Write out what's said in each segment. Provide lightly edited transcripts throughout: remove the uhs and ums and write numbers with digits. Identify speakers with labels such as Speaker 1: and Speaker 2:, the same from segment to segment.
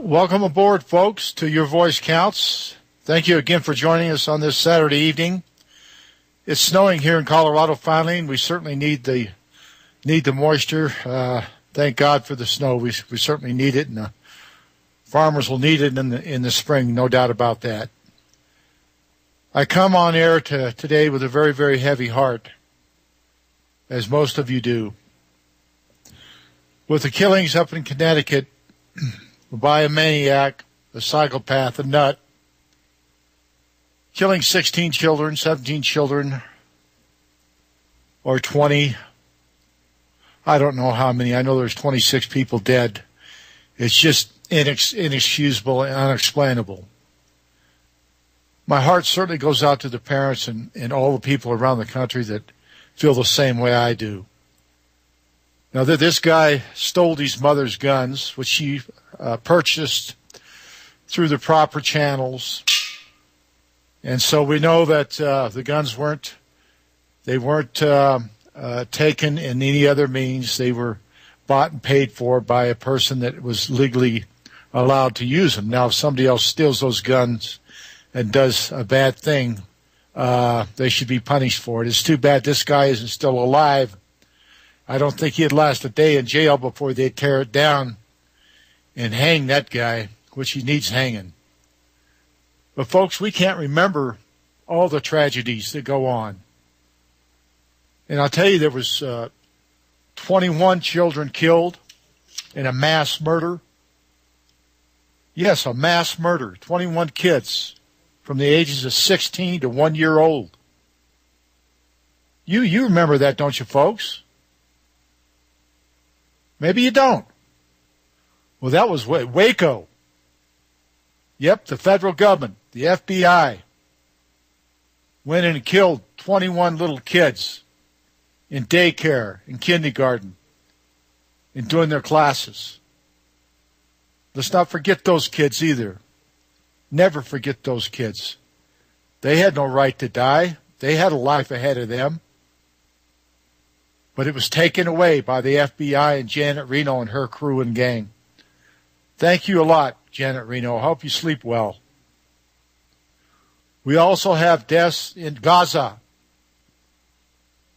Speaker 1: Welcome aboard, folks, to Your Voice Counts. Thank you again for joining us on this Saturday evening. It's snowing here in Colorado finally, and we certainly need the moisture. Thank God for the snow. We certainly need it, and farmers will need it in the spring, no doubt about that. I come on air today with a very, very heavy heart, as most of you do. With the killings up in Connecticut by a maniac, a psychopath, a nut, killing 16 children, 17 children, or 20. I don't know how many. I know there's 26 people dead. It's just inexcusable and unexplainable. My heart certainly goes out to the parents and all the people around the country that feel the same way I do. Now, this guy stole his mother's guns, which she purchased through the proper channels. And so we know that the guns weren't taken in any other means. They were bought and paid for by a person that was legally allowed to use them. Now, if somebody else steals those guns and does a bad thing, they should be punished for it. It's too bad this guy isn't still alive. I don't think he'd last a day in jail before they tear it down and hang that guy, which he needs hanging. But, folks, we can't remember all the tragedies that go on. And I'll tell you, there was 21 children killed in a mass murder. Yes, a mass murder. 21 kids from the ages of 16 to 1 year old. You remember that, don't you, folks? Maybe you don't. Well, that was Waco. Yep, the federal government, the FBI, went in and killed 21 little kids in daycare, in kindergarten, and doing their classes. Let's not forget those kids either. Never forget those kids. They had no right to die. They had a life ahead of them. But it was taken away by the FBI and Janet Reno and her crew and gang. Thank you a lot, Janet Reno. I hope you sleep well. We also have deaths in Gaza.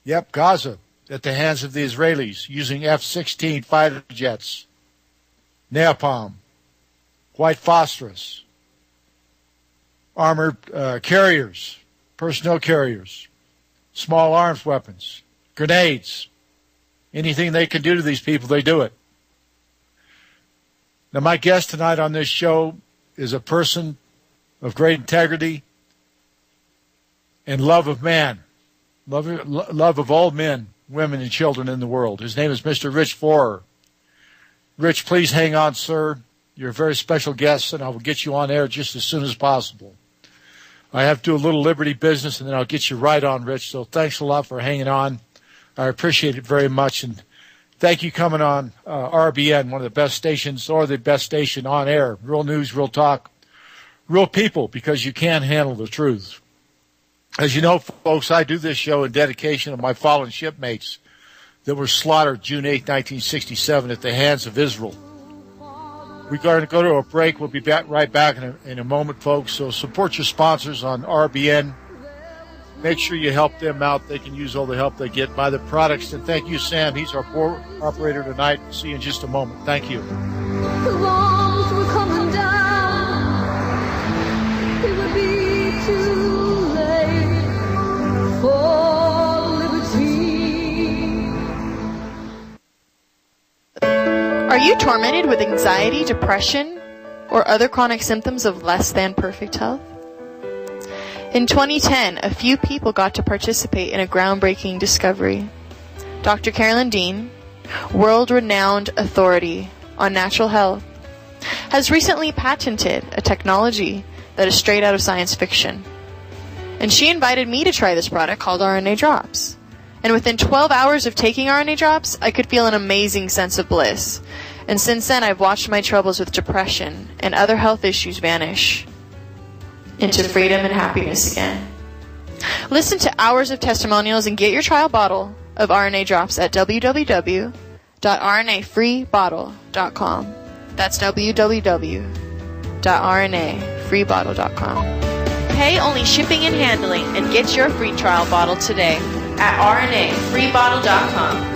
Speaker 1: Yep, Gaza, at the hands of the Israelis, using F-16 fighter jets, napalm, white phosphorus, armored carriers, personnel carriers, small arms weapons, grenades. Anything they can do to these people, they do it. Now, my guest tonight on this show is a person of great integrity and love of man, love of all men, women, and children in the world. His name is Mr. Rich Forer. Rich, please hang on, sir. You're a very special guest, and I will get you on air just as soon as possible. I have to do a little Liberty business, and then I'll get you right on, Rich. So thanks a lot for hanging on. I appreciate it very much, and thank you coming on RBN, one of the best stations, or the best station on air. Real news, real talk, real people, because you can't handle the truth. As you know, folks, I do this show in dedication of my fallen shipmates that were slaughtered June 8, 1967 at the hands of Israel. We're going to go to a break. We'll be right back in a moment, folks. So support your sponsors on RBN. Make sure you help them out. They can use all the help they get. Buy the products. And thank you, Sam. He's our board operator tonight. See you in just a moment. Thank you.
Speaker 2: The bombs were coming down. It would be too late for liberty.
Speaker 3: Are you tormented with anxiety, depression, or other chronic symptoms of less than perfect health? In 2010, a few people got to participate in a groundbreaking discovery. Dr. Carolyn Dean, world-renowned authority on natural health, has recently patented a technology that is straight out of science fiction. And she invited me to try this product called RNA Drops. And within 12 hours of taking RNA Drops, I could feel an amazing sense of bliss. And since then, I've watched my troubles with depression and other health issues vanish into freedom and happiness again. Listen to hours of testimonials and get your trial bottle of RNA Drops at www.rnafreebottle.com. That's www.rnafreebottle.com. Pay only shipping and handling and get your free trial bottle today at rnafreebottle.com.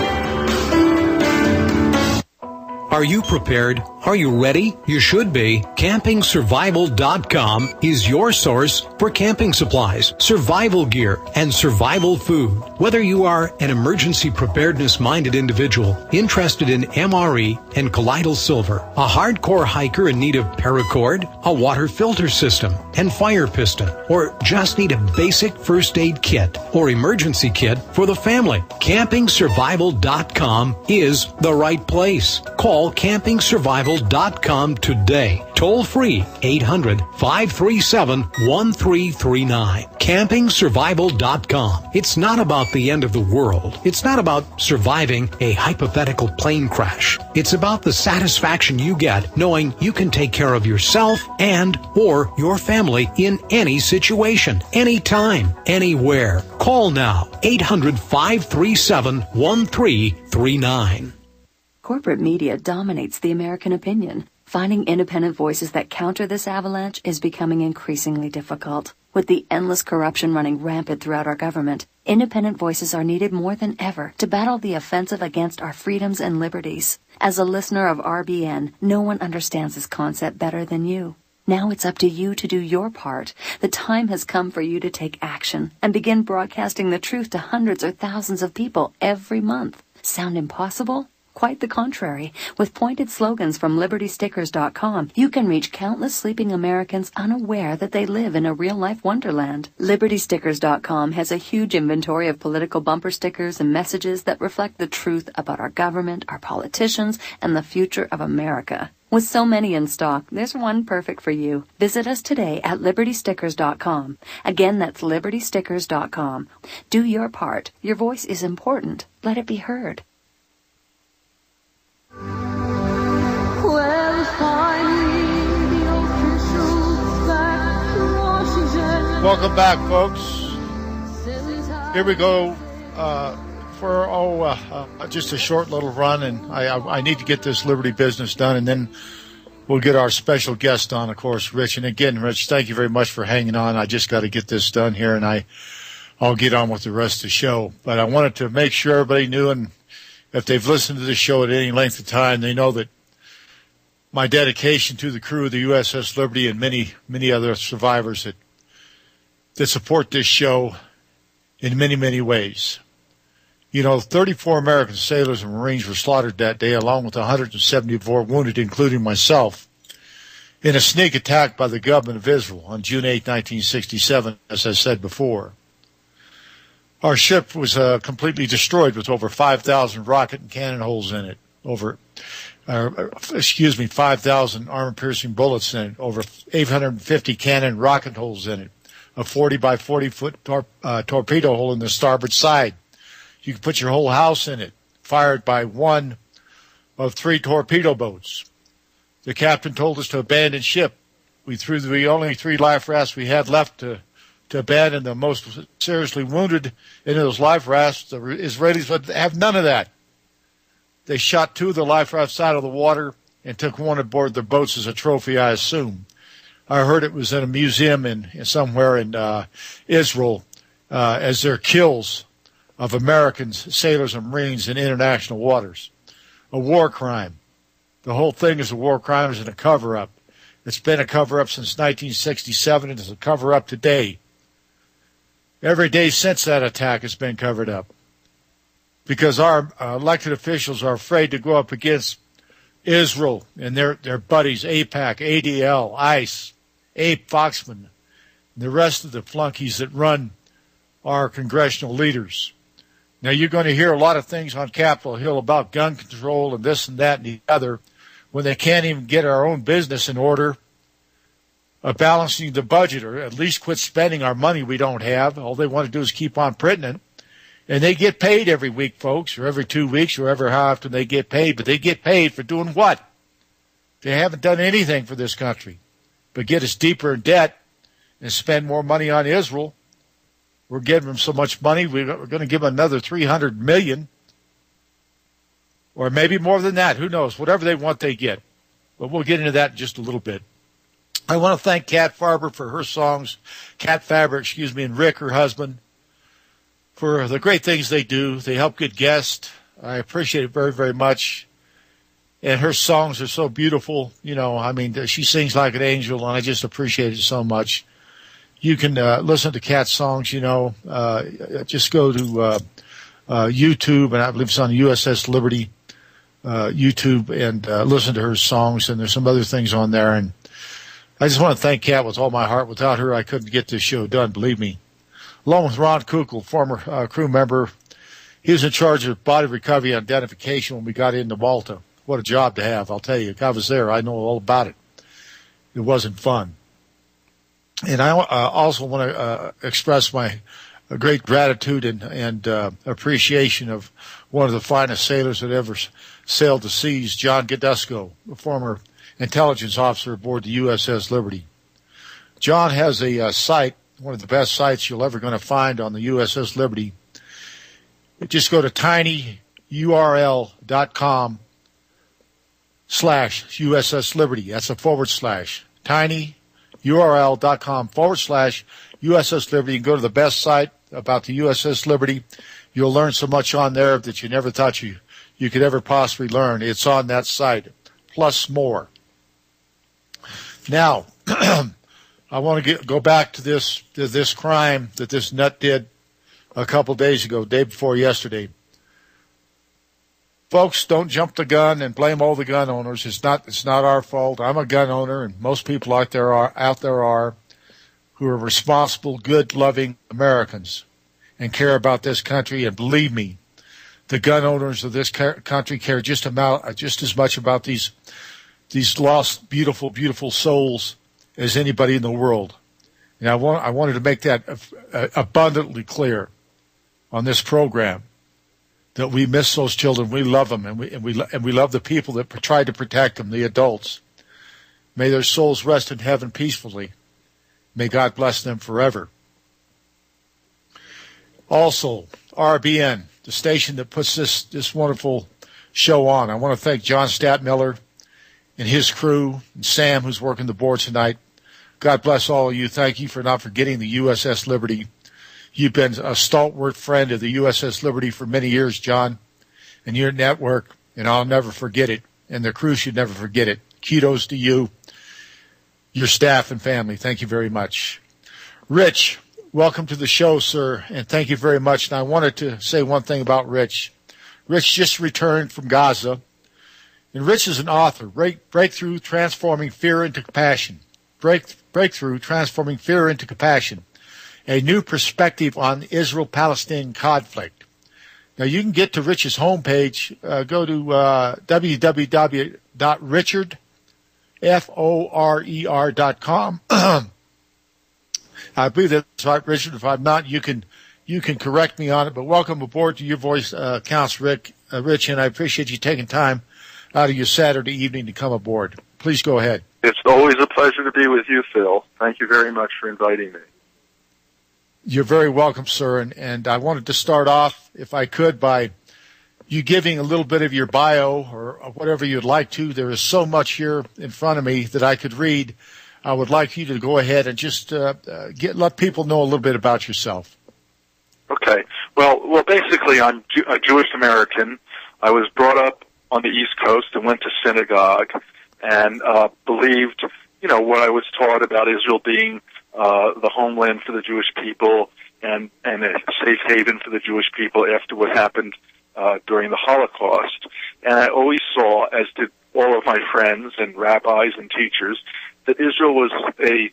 Speaker 4: Are you prepared? Are you ready? You should be. CampingSurvival.com is your source for camping supplies, survival gear, and survival food. Whether you are an emergency preparedness-minded individual interested in MRE and colloidal silver, a hardcore hiker in need of paracord, a water filter system, and fire piston, or just need a basic first aid kit or emergency kit for the family, CampingSurvival.com is the right place. Call CampingSurvival.com today. Toll free 800-537-1339. CampingSurvival.com. It's not about the end of the world. It's not about surviving a hypothetical plane crash. It's about the satisfaction you get knowing you can take care of yourself and or your family in any situation, anytime, anywhere. Call now 800-537-1339.
Speaker 5: Corporate media dominates the American opinion. Finding independent voices that counter this avalanche is becoming increasingly difficult. With the endless corruption running rampant throughout our government, independent voices are needed more than ever to battle the offensive against our freedoms and liberties. As a listener of RBN, no one understands this concept better than you. Now it's up to you to do your part. The time has come for you to take action and begin broadcasting the truth to hundreds or thousands of people every month. Sound impossible? Quite the contrary. With pointed slogans from LibertyStickers.com, you can reach countless sleeping Americans unaware that they live in a real-life wonderland. LibertyStickers.com has a huge inventory of political bumper stickers and messages that reflect the truth about our government, our politicians, and the future of America. With so many in stock, there's one perfect for you. Visit us today at LibertyStickers.com. Again, that's LibertyStickers.com. Do your part. Your voice is important. Let it be heard.
Speaker 2: Well, finally, the officials back to Washington.
Speaker 1: Welcome back, folks. Here we go for just a short little run, and I need to get this Liberty business done, and then we'll get our special guest on, of course, Rich. And again, Rich, thank you very much for hanging on. I just got to get this done here, and I'll get on with the rest of the show. But I wanted to make sure everybody knew, and if they've listened to this show at any length of time, they know that my dedication to the crew of the USS Liberty and many, many other survivors that support this show in many, many ways. 34 American sailors and Marines were slaughtered that day, along with 174 wounded, including myself, in a sneak attack by the government of Israel on June 8, 1967, as I said before. Our ship was completely destroyed with over 5,000 rocket and cannon holes in it, 5,000 armor-piercing bullets in it, over 850 cannon and rocket holes in it, a 40 by 40-foot torpedo hole in the starboard side. You could put your whole house in it, fired by one of 3 torpedo boats. The captain told us to abandon ship. We threw the only 3 life rafts we had left to abandon the most seriously wounded into those life rafts. The Israelis would have none of that. They shot 2 of the life rafts out of the water and took one aboard their boats as a trophy, I assume. I heard it was in a museum somewhere in Israel as their kills of Americans, sailors, and Marines in international waters. A war crime. The whole thing is a war crime and a cover-up. It's been a cover-up since 1967, and it's a cover-up today. Every day since that attack has been covered up because our elected officials are afraid to go up against Israel and their buddies, AIPAC, ADL, ICE, Abe Foxman, and the rest of the flunkies that run our congressional leaders. Now, you're going to hear a lot of things on Capitol Hill about gun control and this and that and the other when they can't even get our own business in order of balancing the budget, or at least quit spending our money we don't have. All they want to do is keep on printing it. And they get paid every week, folks, or every 2 weeks, or ever how often they get paid. But they get paid for doing what? They haven't done anything for this country but get us deeper in debt and spend more money on Israel. We're giving them so much money, we're going to give them another $300 million, or maybe more than that. Who knows? Whatever they want, they get. But we'll get into that in just a little bit. I want to thank Kat Faber for her songs, and Rick, her husband, for the great things they do. They help get guests. I appreciate it very, very much. And her songs are so beautiful. She sings like an angel, and I just appreciate it so much. You can listen to Kat's songs, just go to YouTube, and I believe it's on USS Liberty YouTube, and listen to her songs, and there's some other things on there. And I just want to thank Kat with all my heart. Without her, I couldn't get this show done, believe me. Along with Ron Kukl, former crew member, he was in charge of body recovery and identification when we got into Malta. What a job to have, I'll tell you. If I was there, I know all about it. It wasn't fun. And I also want to express my great gratitude and appreciation of one of the finest sailors that ever sailed the seas, John Gadusco, a former intelligence officer aboard the USS Liberty. John has a site, one of the best sites you'll ever going to find on the USS Liberty. Just go to tinyurl.com/USS Liberty. That's a /. tinyurl.com/USS Liberty. You can go to the best site about the USS Liberty. You'll learn so much on there that you never thought you could ever possibly learn. It's on that site, plus more. Now, I want to go back to this crime that this nut did a couple days ago, day before yesterday. Folks, don't jump the gun and blame all the gun owners. It's not our fault. I'm a gun owner, and most people out there are who are responsible, good, loving Americans and care about this country. And believe me, the gun owners of this country care just as much about these lost, beautiful, beautiful souls as anybody in the world. And I wanted to make that abundantly clear on this program, that we miss those children. We love them, and we love the people that try to protect them, the adults. May their souls rest in heaven peacefully. May God bless them forever. Also, RBN, the station that puts this wonderful show on. I want to thank John Statmiller and his crew, and Sam, who's working the board tonight. God bless all of you. Thank you for not forgetting the USS Liberty. You've been a stalwart friend of the USS Liberty for many years, John, and your network, and I'll never forget it, and the crew should never forget it. Kudos to you, your staff and family. Thank you very much. Rich, welcome to the show, sir, and thank you very much. And I wanted to say one thing about Rich. Rich just returned from Gaza, and Rich is an author, Breakthrough Transforming Fear into Compassion. Breakthrough Transforming Fear into Compassion. A new perspective on Israel-Palestine conflict. Now, you can get to Rich's homepage. Go to www.richard.com. I believe that's right, Richard. If I'm not, you can correct me on it. But welcome aboard to Your Voice Counts, Rich, and I appreciate you taking time out of your Saturday evening to come aboard. Please go ahead.
Speaker 6: It's always a pleasure to be with you, Phil. Thank you very much for inviting me.
Speaker 1: You're very welcome, sir. And I wanted to start off, if I could, by you giving a little bit of your bio or whatever you'd like to. There is so much here in front of me that I could read. I would like you to go ahead and just let people know a little bit about yourself.
Speaker 6: Okay. Well, basically, I'm a Jewish American. I was brought up on the East Coast and went to synagogue and believed, what I was taught about Israel being the homeland for the Jewish people and a safe haven for the Jewish people after what happened during the Holocaust. And I always saw, as did all of my friends and rabbis and teachers, that Israel was a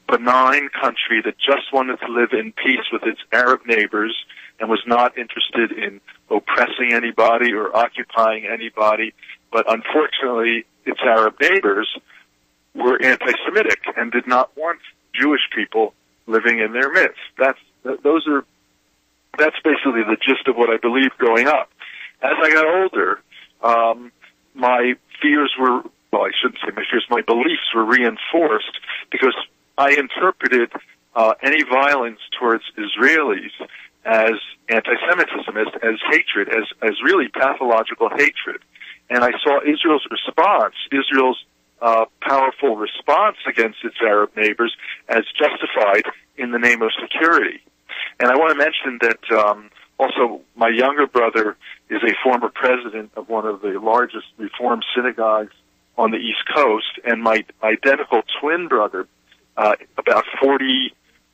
Speaker 6: benign country that just wanted to live in peace with its Arab neighbors and was not interested in oppressing anybody or occupying anybody. But unfortunately, its Arab neighbors were anti-Semitic and did not want Jewish people living in their midst. That's basically the gist of what I believed growing up. As I got older, my fears were, well, I shouldn't say my fears, my beliefs were reinforced because I interpreted any violence towards Israelis as anti-Semitism, as hatred, as really pathological hatred. And I saw Israel's response, Israel's powerful response against its Arab neighbors as justified in the name of security. And I want to mention that also my younger brother is a former president of one of the largest Reform synagogues on the East Coast, and my identical twin brother, about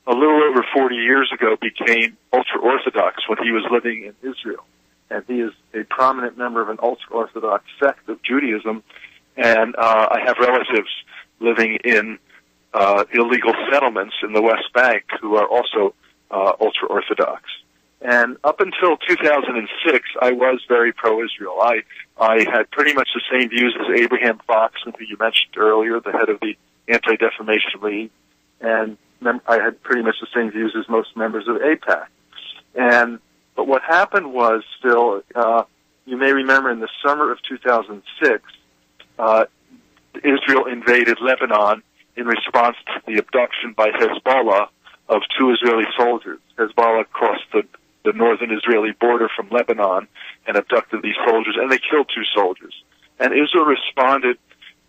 Speaker 6: a little over 40 years ago, became ultra-Orthodox when he was living in Israel. And he is a prominent member of an ultra-Orthodox sect of Judaism, and I have relatives living in illegal settlements in the West Bank who are also ultra-Orthodox. And up until 2006, I was very pro-Israel. I had pretty much the same views as Abraham Fox, who you mentioned earlier, the head of the Anti-Defamation League, and I had pretty much the same views as most members of AIPAC. But what happened was, Phil, you may remember in the summer of 2006, Israel invaded Lebanon in response to the abduction by Hezbollah of 2 Israeli soldiers. Hezbollah crossed the northern Israeli border from Lebanon and abducted these soldiers, and they killed 2 soldiers. And Israel responded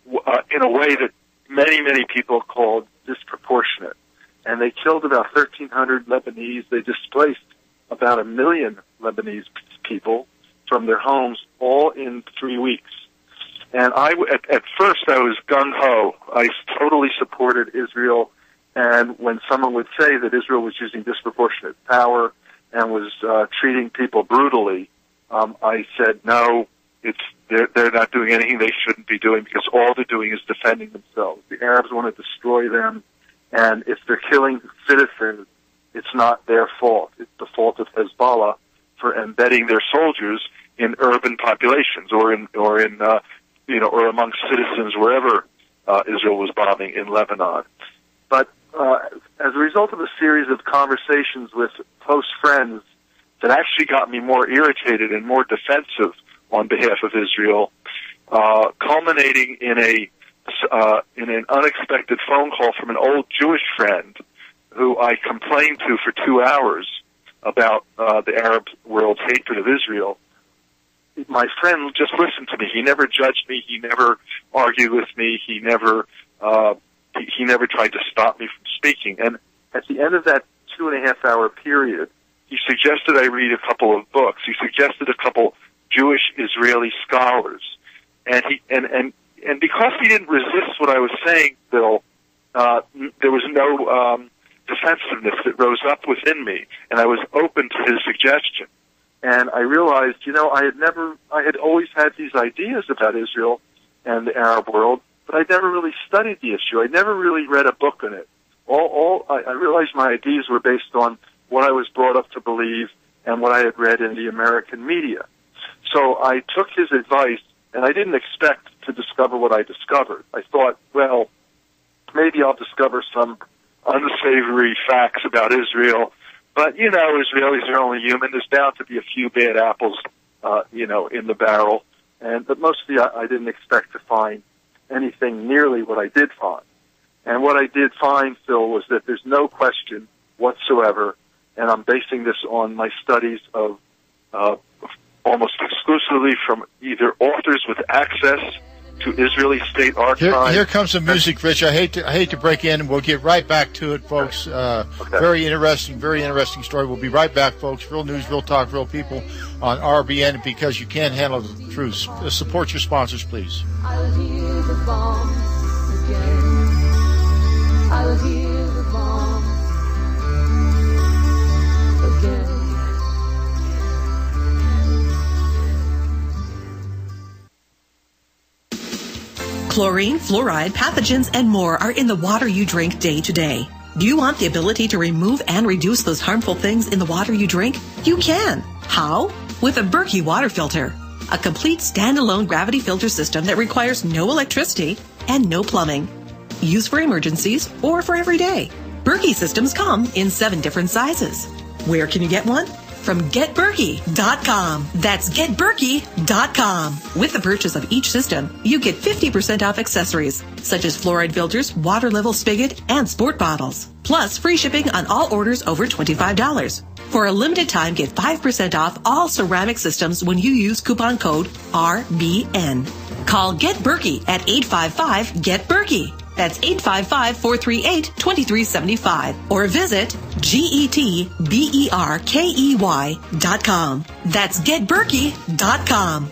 Speaker 6: in a way that many, many people called disproportionate. And they killed about 1,300 Lebanese. They displaced about 1 million Lebanese people from their homes, all in 3 weeks. And at first I was gung-ho. I totally supported Israel. And when someone would say that Israel was using disproportionate power and was treating people brutally, I said, no, they're not doing anything they shouldn't be doing, because all they're doing is defending themselves. The Arabs want to destroy them, and if they're killing citizens, it's not their fault. It's the fault of Hezbollah for embedding their soldiers in urban populations or among citizens wherever Israel was bombing in Lebanon. But as a result of a series of conversations with close friends that actually got me more irritated and more defensive on behalf of Israel, culminating in an unexpected phone call from an old Jewish friend who I complained to for 2 hours about the Arab world's hatred of Israel. My friend just listened to me. He never judged me. He never argued with me. He never tried to stop me from speaking. And at the end of that 2.5-hour period, he suggested I read a couple of books. He suggested a couple Jewish Israeli scholars, and because he didn't resist what I was saying, Bill, there was no defensiveness that rose up within me, and I was open to his suggestion. And I realized, I had always had these ideas about Israel and the Arab world, but I never really studied the issue. I never really read a book on it. I realized my ideas were based on what I was brought up to believe and what I had read in the American media. So I took his advice, and I didn't expect to discover what I discovered. I thought, well, maybe I'll discover some unsavory facts about Israel. But, Israelis are only human. There's bound to be a few bad apples, in the barrel. But mostly I didn't expect to find anything nearly what I did find. And what I did find, Phil, was that there's no question whatsoever, and I'm basing this on my studies of almost exclusively from either authors with access to Israeli state archives.
Speaker 1: Here comes some music, Rich. I hate to break in. We'll get right back to it, folks.
Speaker 6: Okay.
Speaker 1: Very interesting story. We'll be right back, folks. Real news, real talk, real people on RBN, because you can't handle the truth. Support your sponsors, please.
Speaker 2: I will hear the bombs again. I will hear the bombs again.
Speaker 7: Chlorine, fluoride, pathogens, and more are in the water you drink day to day. Do you want the ability to remove and reduce those harmful things in the water you drink? You can. How? With a Berkey water filter. A complete standalone gravity filter system that requires no electricity and no plumbing. Used for emergencies or for every day. Berkey systems come in 7 different sizes. Where can you get one? From GetBerkey.com. That's GetBerkey.com. With the purchase of each system, you get 50% off accessories, such as fluoride filters, water level spigot, and sport bottles. Plus, free shipping on all orders over $25. For a limited time, get 5% off all ceramic systems when you use coupon code RBN. Call Get Berkey at 855-GET-BERKEY. That's 855-438-2375. Or visit GETBERKEY.com. That's GetBerkey.com.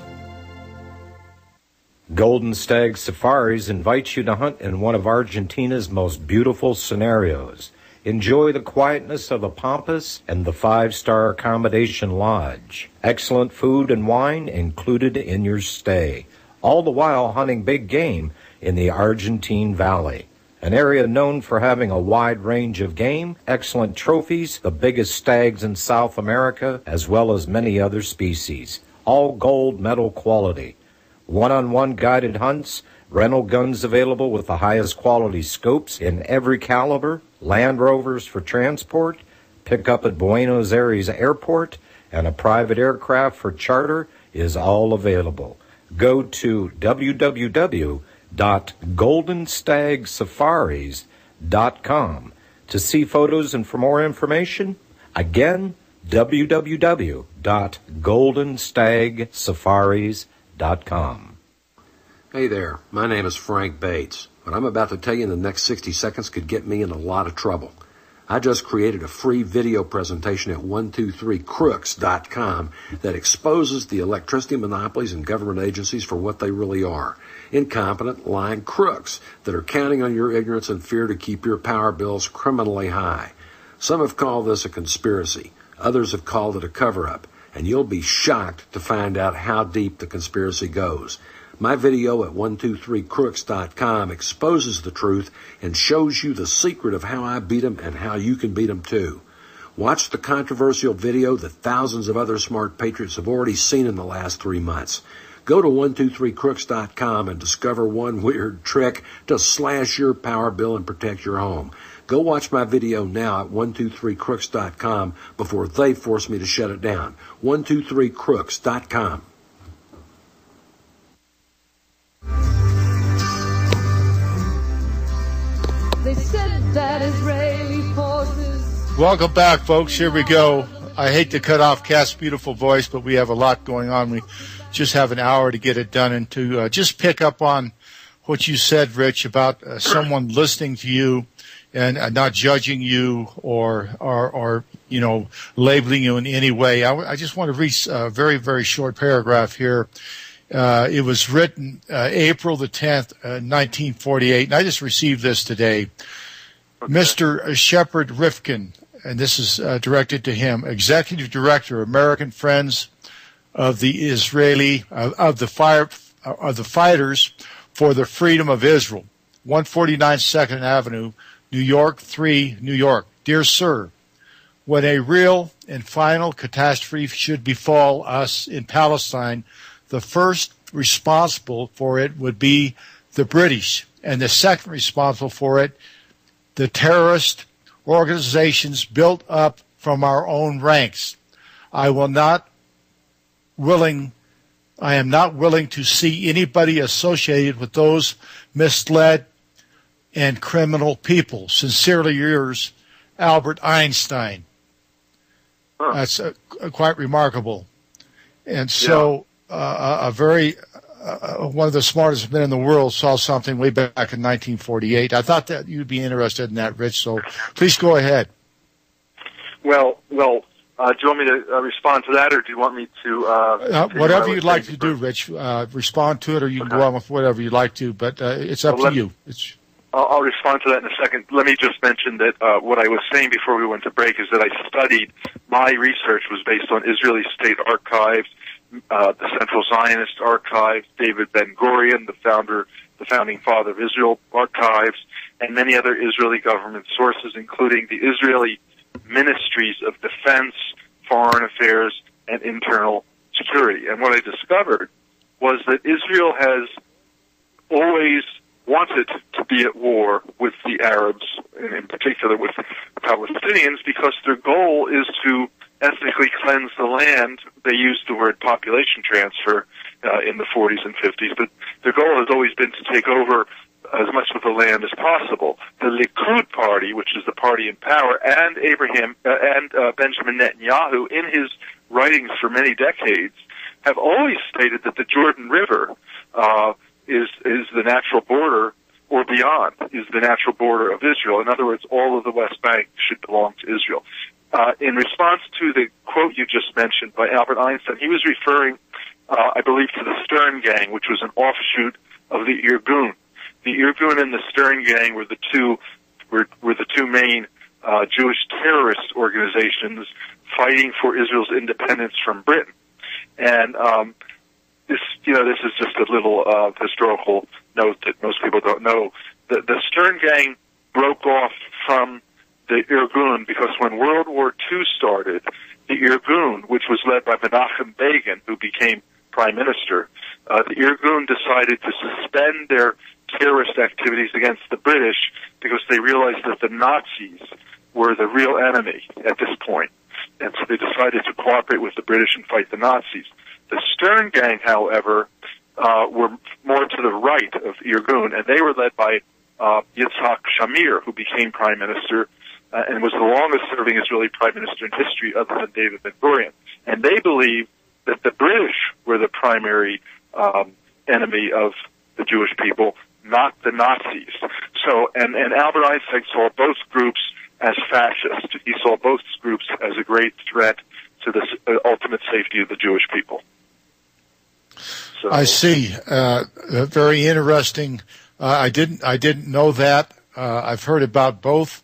Speaker 8: Golden Stag Safaris invites you to hunt in one of Argentina's most beautiful scenarios. Enjoy the quietness of the Pampas and the 5-star accommodation lodge. Excellent food and wine included in your stay. All the while hunting big game in the Argentine Valley, an area known for having a wide range of game, excellent trophies, the biggest stags in South America, as well as many other species. All gold medal quality. One-on-one guided hunts, rental guns available with the highest quality scopes in every caliber, Land Rovers for transport, pick up at Buenos Aires Airport, and a private aircraft for charter is all available. Go to www.goldenstagsafaris.com to see photos and for more information. Again, www.goldenstagsafaris.com.
Speaker 9: Hey there, my name is Frank Bates. What I'm about to tell you in the next 60 seconds could get me in a lot of trouble. I just created a free video presentation at 123crooks.com that exposes the electricity monopolies and government agencies for what they really are. Incompetent, lying crooks that are counting on your ignorance and fear to keep your power bills criminally high. Some have called this a conspiracy. Others have called it a cover-up. And you'll be shocked to find out how deep the conspiracy goes. My video at 123crooks.com exposes the truth and shows you the secret of how I beat them and how you can beat them too. Watch the controversial video that thousands of other smart patriots have already seen in the last 3 months. Go to 123crooks.com and discover one weird trick to slash your power bill and protect your home. Go watch my video now at 123crooks.com before they force me to shut it down. 123crooks.com.
Speaker 2: They said that Israeli forces.
Speaker 1: Welcome back, folks. Here we go. I hate to cut off Cat's beautiful voice, but we have a lot going on. We just have an hour to get it done, and to just pick up on what you said, Rich, about someone listening to you and not judging you or you know, labeling you in any way. I just want to read a very, very short paragraph here. It was written April the 10th, 1948, and I just received this today. Okay. Mr. Shepard Rifkin, and this is directed to him, Executive Director, American Friends of the Israeli of the Fighters for the Freedom of Israel, 149 2nd Avenue, New York, 3, New York. Dear Sir, when a real and final catastrophe should befall us in Palestine, the first responsible for it would be the British, and the second responsible for it, the terrorist organizations built up from our own ranks. I am not willing to see anybody associated with those misled and criminal people. Sincerely yours, Albert Einstein. Huh. That's quite remarkable. And so one of the smartest men in the world saw something way back in 1948. I thought that you'd be interested in that, Rich, so please go ahead. Well, do you want me to respond to that, or do you want me to... whatever you'd like to do, Rich. Respond to it, or you can go on with whatever you'd like to, but it's up to you. I'll respond to that in a second. Let me just mention that what I was saying before we went to break is that I studied, my research was based on Israeli state archives, the Central Zionist Archives, David Ben-Gurion, the founding father of Israel archives, and many other Israeli government sources, including the Israeli Ministries of Defense, Foreign Affairs, and Internal Security. And what I discovered was that Israel has always wanted to be at war with the Arabs, and in particular with the Palestinians, because their goal is to ethnically cleanse the land. They used the word population transfer in the 40s and 50s, but their goal has always been to take over as much of the land as possible. The Likud party, which is the party in power, and Benjamin Netanyahu, in his writings for many decades,
Speaker 6: have always stated that the Jordan River is the natural border, or beyond, is the natural border of Israel. In other words, all of the West Bank should belong to Israel. In response to the quote you just mentioned by Albert Einstein, he was referring, I believe, to the Stern Gang, which was an offshoot of the Irgun. The Irgun and the Stern Gang were the two main Jewish terrorist organizations fighting for Israel's independence from Britain. And this is just a little historical note that most people don't know. The Stern Gang broke off from the Irgun because when World War II started, the Irgun, which was led by Menachem Begin, who became prime minister, the Irgun decided to suspend their terrorist activities against the British because they realized that the Nazis were the real enemy at this point. And so they decided to cooperate with the British and fight the Nazis. The Stern Gang, however, were more to the right of Irgun, and they were led by Yitzhak Shamir, who became prime minister and was the longest-serving Israeli prime minister in history other than David Ben-Gurion. And they believed that the British were the primary enemy of the Jewish people, not the Nazis. So, and Albert Einstein saw both groups as fascist. He saw both groups as a great threat to the ultimate safety of the Jewish people. So,
Speaker 1: I see. Very interesting. I didn't know that. I've heard about both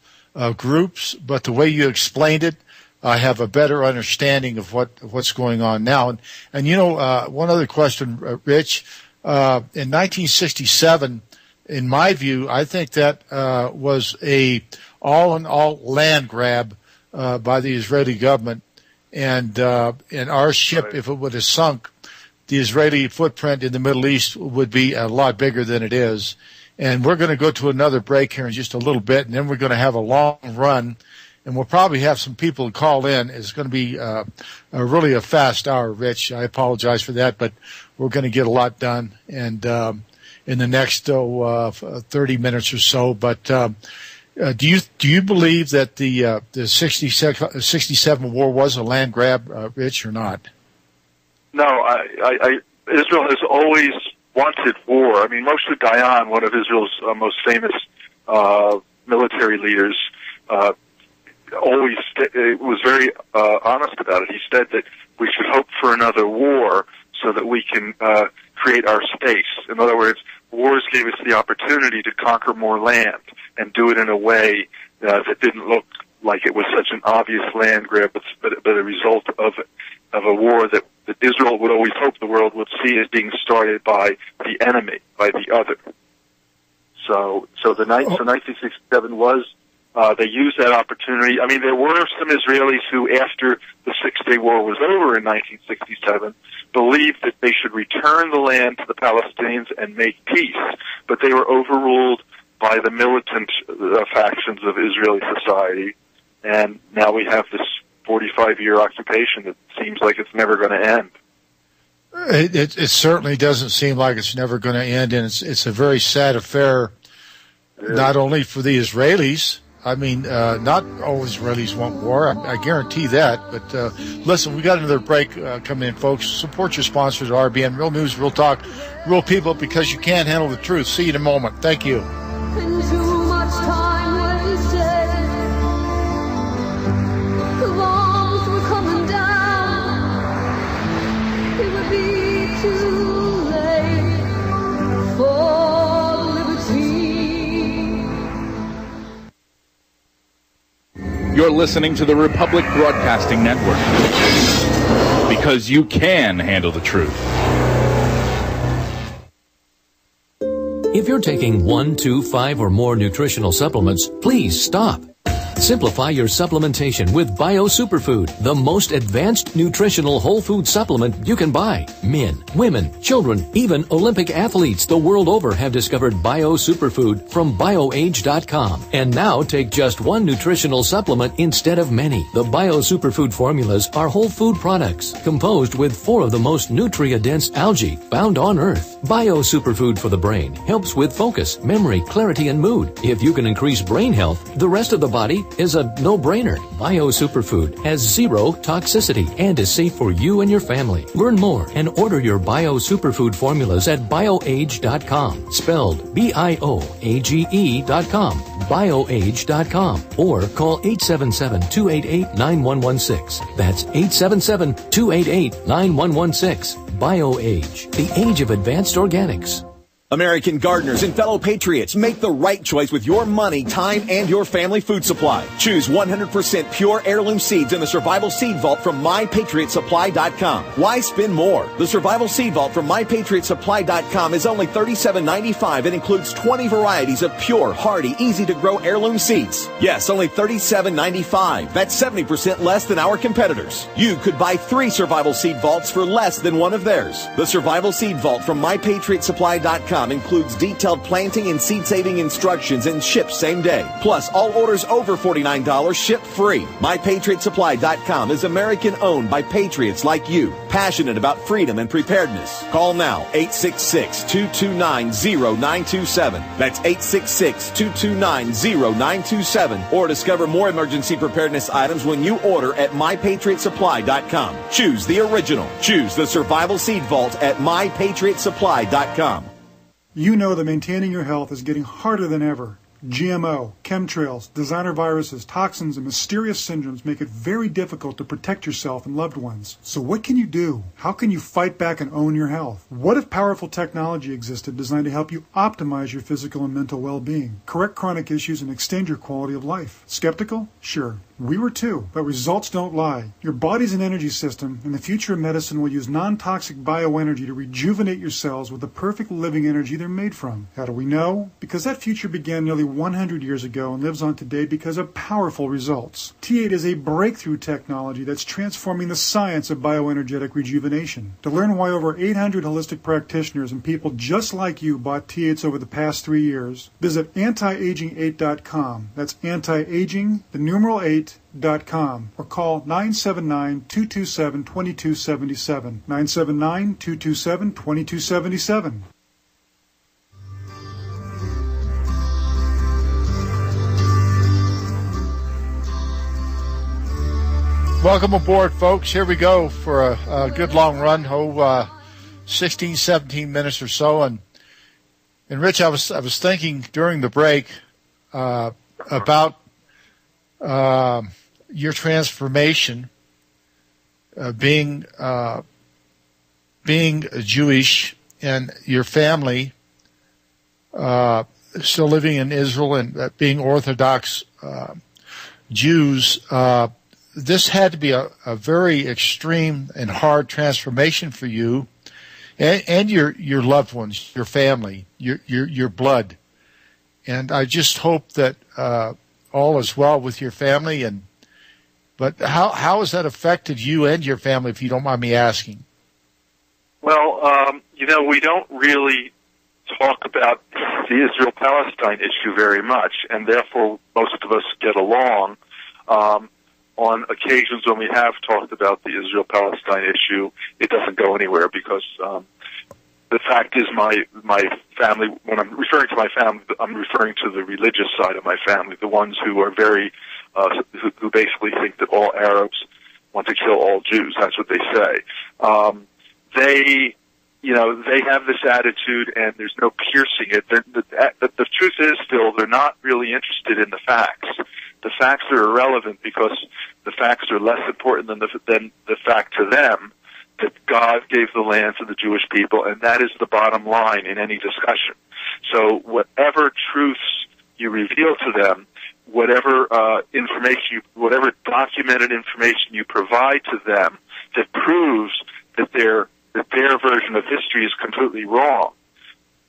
Speaker 1: groups, but the way you explained it, I have a better understanding of what's going on now. And one other question, Rich. In 1967, in my view, I think that was a all-in-all land grab by the Israeli government, and our ship, if it would have sunk, the Israeli footprint in the Middle East would be a lot bigger than it is. And we're going to go to another break here in just a little bit, and then we're going to have a long run, and we'll probably have some people call in. It's going to be really a fast hour, Rich. I apologize for that, but we're going to get a lot done and in the next 30 minutes or so. But do you believe that the 67 war was a land grab, Rich, or not?
Speaker 6: No, Israel has always wanted war. I mean, Moshe Dayan, one of Israel's most famous military leaders, always was very honest about it. He said that we should hope for another war so that we can create our space. In other words, wars gave us the opportunity to conquer more land and do it in a way that didn't look like it was such an obvious land grab, but a result of a war that Israel would always hope the world would see as being started by the enemy, by the other. So 1967 was, they used that opportunity. I mean, there were some Israelis who, after the Six-Day War was over in 1967, believed that they should return the land to the Palestinians and make peace, but they were overruled by the militant factions of Israeli society, and now we have this 45-year occupation that seems like it's never going to end.
Speaker 1: It certainly doesn't seem like it's never going to end, and it's a very sad affair, not only for the Israelis. I mean, not all Israelis want war. I guarantee that. But listen, we got another break coming in, folks. Support your sponsors at RBN. Real news, real talk, real people, because you can't handle the truth. See you in a moment. Thank you.
Speaker 10: You're listening to the Republic Broadcasting Network, because you can handle the truth.
Speaker 11: If you're taking 1, 2, 5, or more nutritional supplements, please stop. Simplify your supplementation with Bio Superfood, the most advanced nutritional whole food supplement you can buy. Men, women, children, even Olympic athletes the world over have discovered Bio Superfood from BioAge.com. And now take just one nutritional supplement instead of many. The Bio Superfood formulas are whole food products composed with 4 of the most nutrient-dense algae found on Earth. Bio Superfood for the brain helps with focus, memory, clarity, and mood. If you can increase brain health, the rest of the body is a no-brainer. Bio Superfood has zero toxicity and is safe for you and your family. Learn more and order your Bio Superfood formulas at bioage.com, spelled BIOAGE.com, bioage.com, or call 877-288-9116. That's 877-288-9116. BioAge, the age of advanced organics.
Speaker 12: American gardeners and fellow patriots, make the right choice with your money, time, and your family food supply. Choose 100% pure heirloom seeds in the Survival Seed Vault from MyPatriotSupply.com. Why spend more? The Survival Seed Vault from MyPatriotSupply.com is only $37.95 and includes 20 varieties of pure, hardy, easy-to-grow heirloom seeds. Yes, only $37.95. That's 70% less than our competitors. You could buy 3 Survival Seed Vaults for less than one of theirs. The Survival Seed Vault from MyPatriotSupply.com includes detailed planting and seed-saving instructions and ships same day. Plus, all orders over $49 ship free. MyPatriotSupply.com is American-owned by patriots like you, passionate about freedom and preparedness. Call now, 866-229-0927. That's 866-229-0927. Or discover more emergency preparedness items when you order at MyPatriotSupply.com. Choose the original. Choose the Survival Seed Vault at MyPatriotSupply.com.
Speaker 13: You know that maintaining your health is getting harder than ever. GMO, chemtrails, designer viruses, toxins, and mysterious syndromes make it very difficult to protect yourself and loved ones. So what can you do? How can you fight back and own your health? What if powerful technology existed designed to help you optimize your physical and mental well-being, correct chronic issues, and extend your quality of life? Skeptical? Sure. We were too, but results don't lie. Your body's an energy system, and the future of medicine will use non-toxic bioenergy to rejuvenate your cells with the perfect living energy they're made from. How do we know? Because that future began nearly 100 years ago and lives on today because of powerful results. T8 is a breakthrough technology that's transforming the science of bioenergetic rejuvenation. To learn why over 800 holistic practitioners and people just like you bought T8s over the past 3 years, visit antiaging8.com. That's anti-aging, the numeral 8.com, or call 979-227-2277. 979-227-2277.
Speaker 1: Welcome aboard, folks. Here we go for a good long run, 16, 17 minutes or so. And Rich, I was thinking during the break about your transformation, being Jewish and your family still living in Israel and being Orthodox Jews. This had to be a very extreme and hard transformation for you and your loved ones, your family, your blood. And I just hope that all is well with your family. But how has that affected you and your family, if you don't mind me asking?
Speaker 6: Well, we don't really talk about the Israel-Palestine issue very much, and therefore most of us get along. On occasions when we have talked about the Israel-Palestine issue, it doesn't go anywhere because the fact is my family, when I'm referring to my family, I'm referring to the religious side of my family, the ones who are very, who basically think that all Arabs want to kill all Jews. That's what they say. They have this attitude, and there's no piercing it. The truth is still, they're not really interested in the facts. The facts are irrelevant because the facts are less important than the fact to them that God gave the land to the Jewish people, and that is the bottom line in any discussion. So whatever truths you reveal to them, whatever whatever documented information you provide to them that proves that their version of history is completely wrong,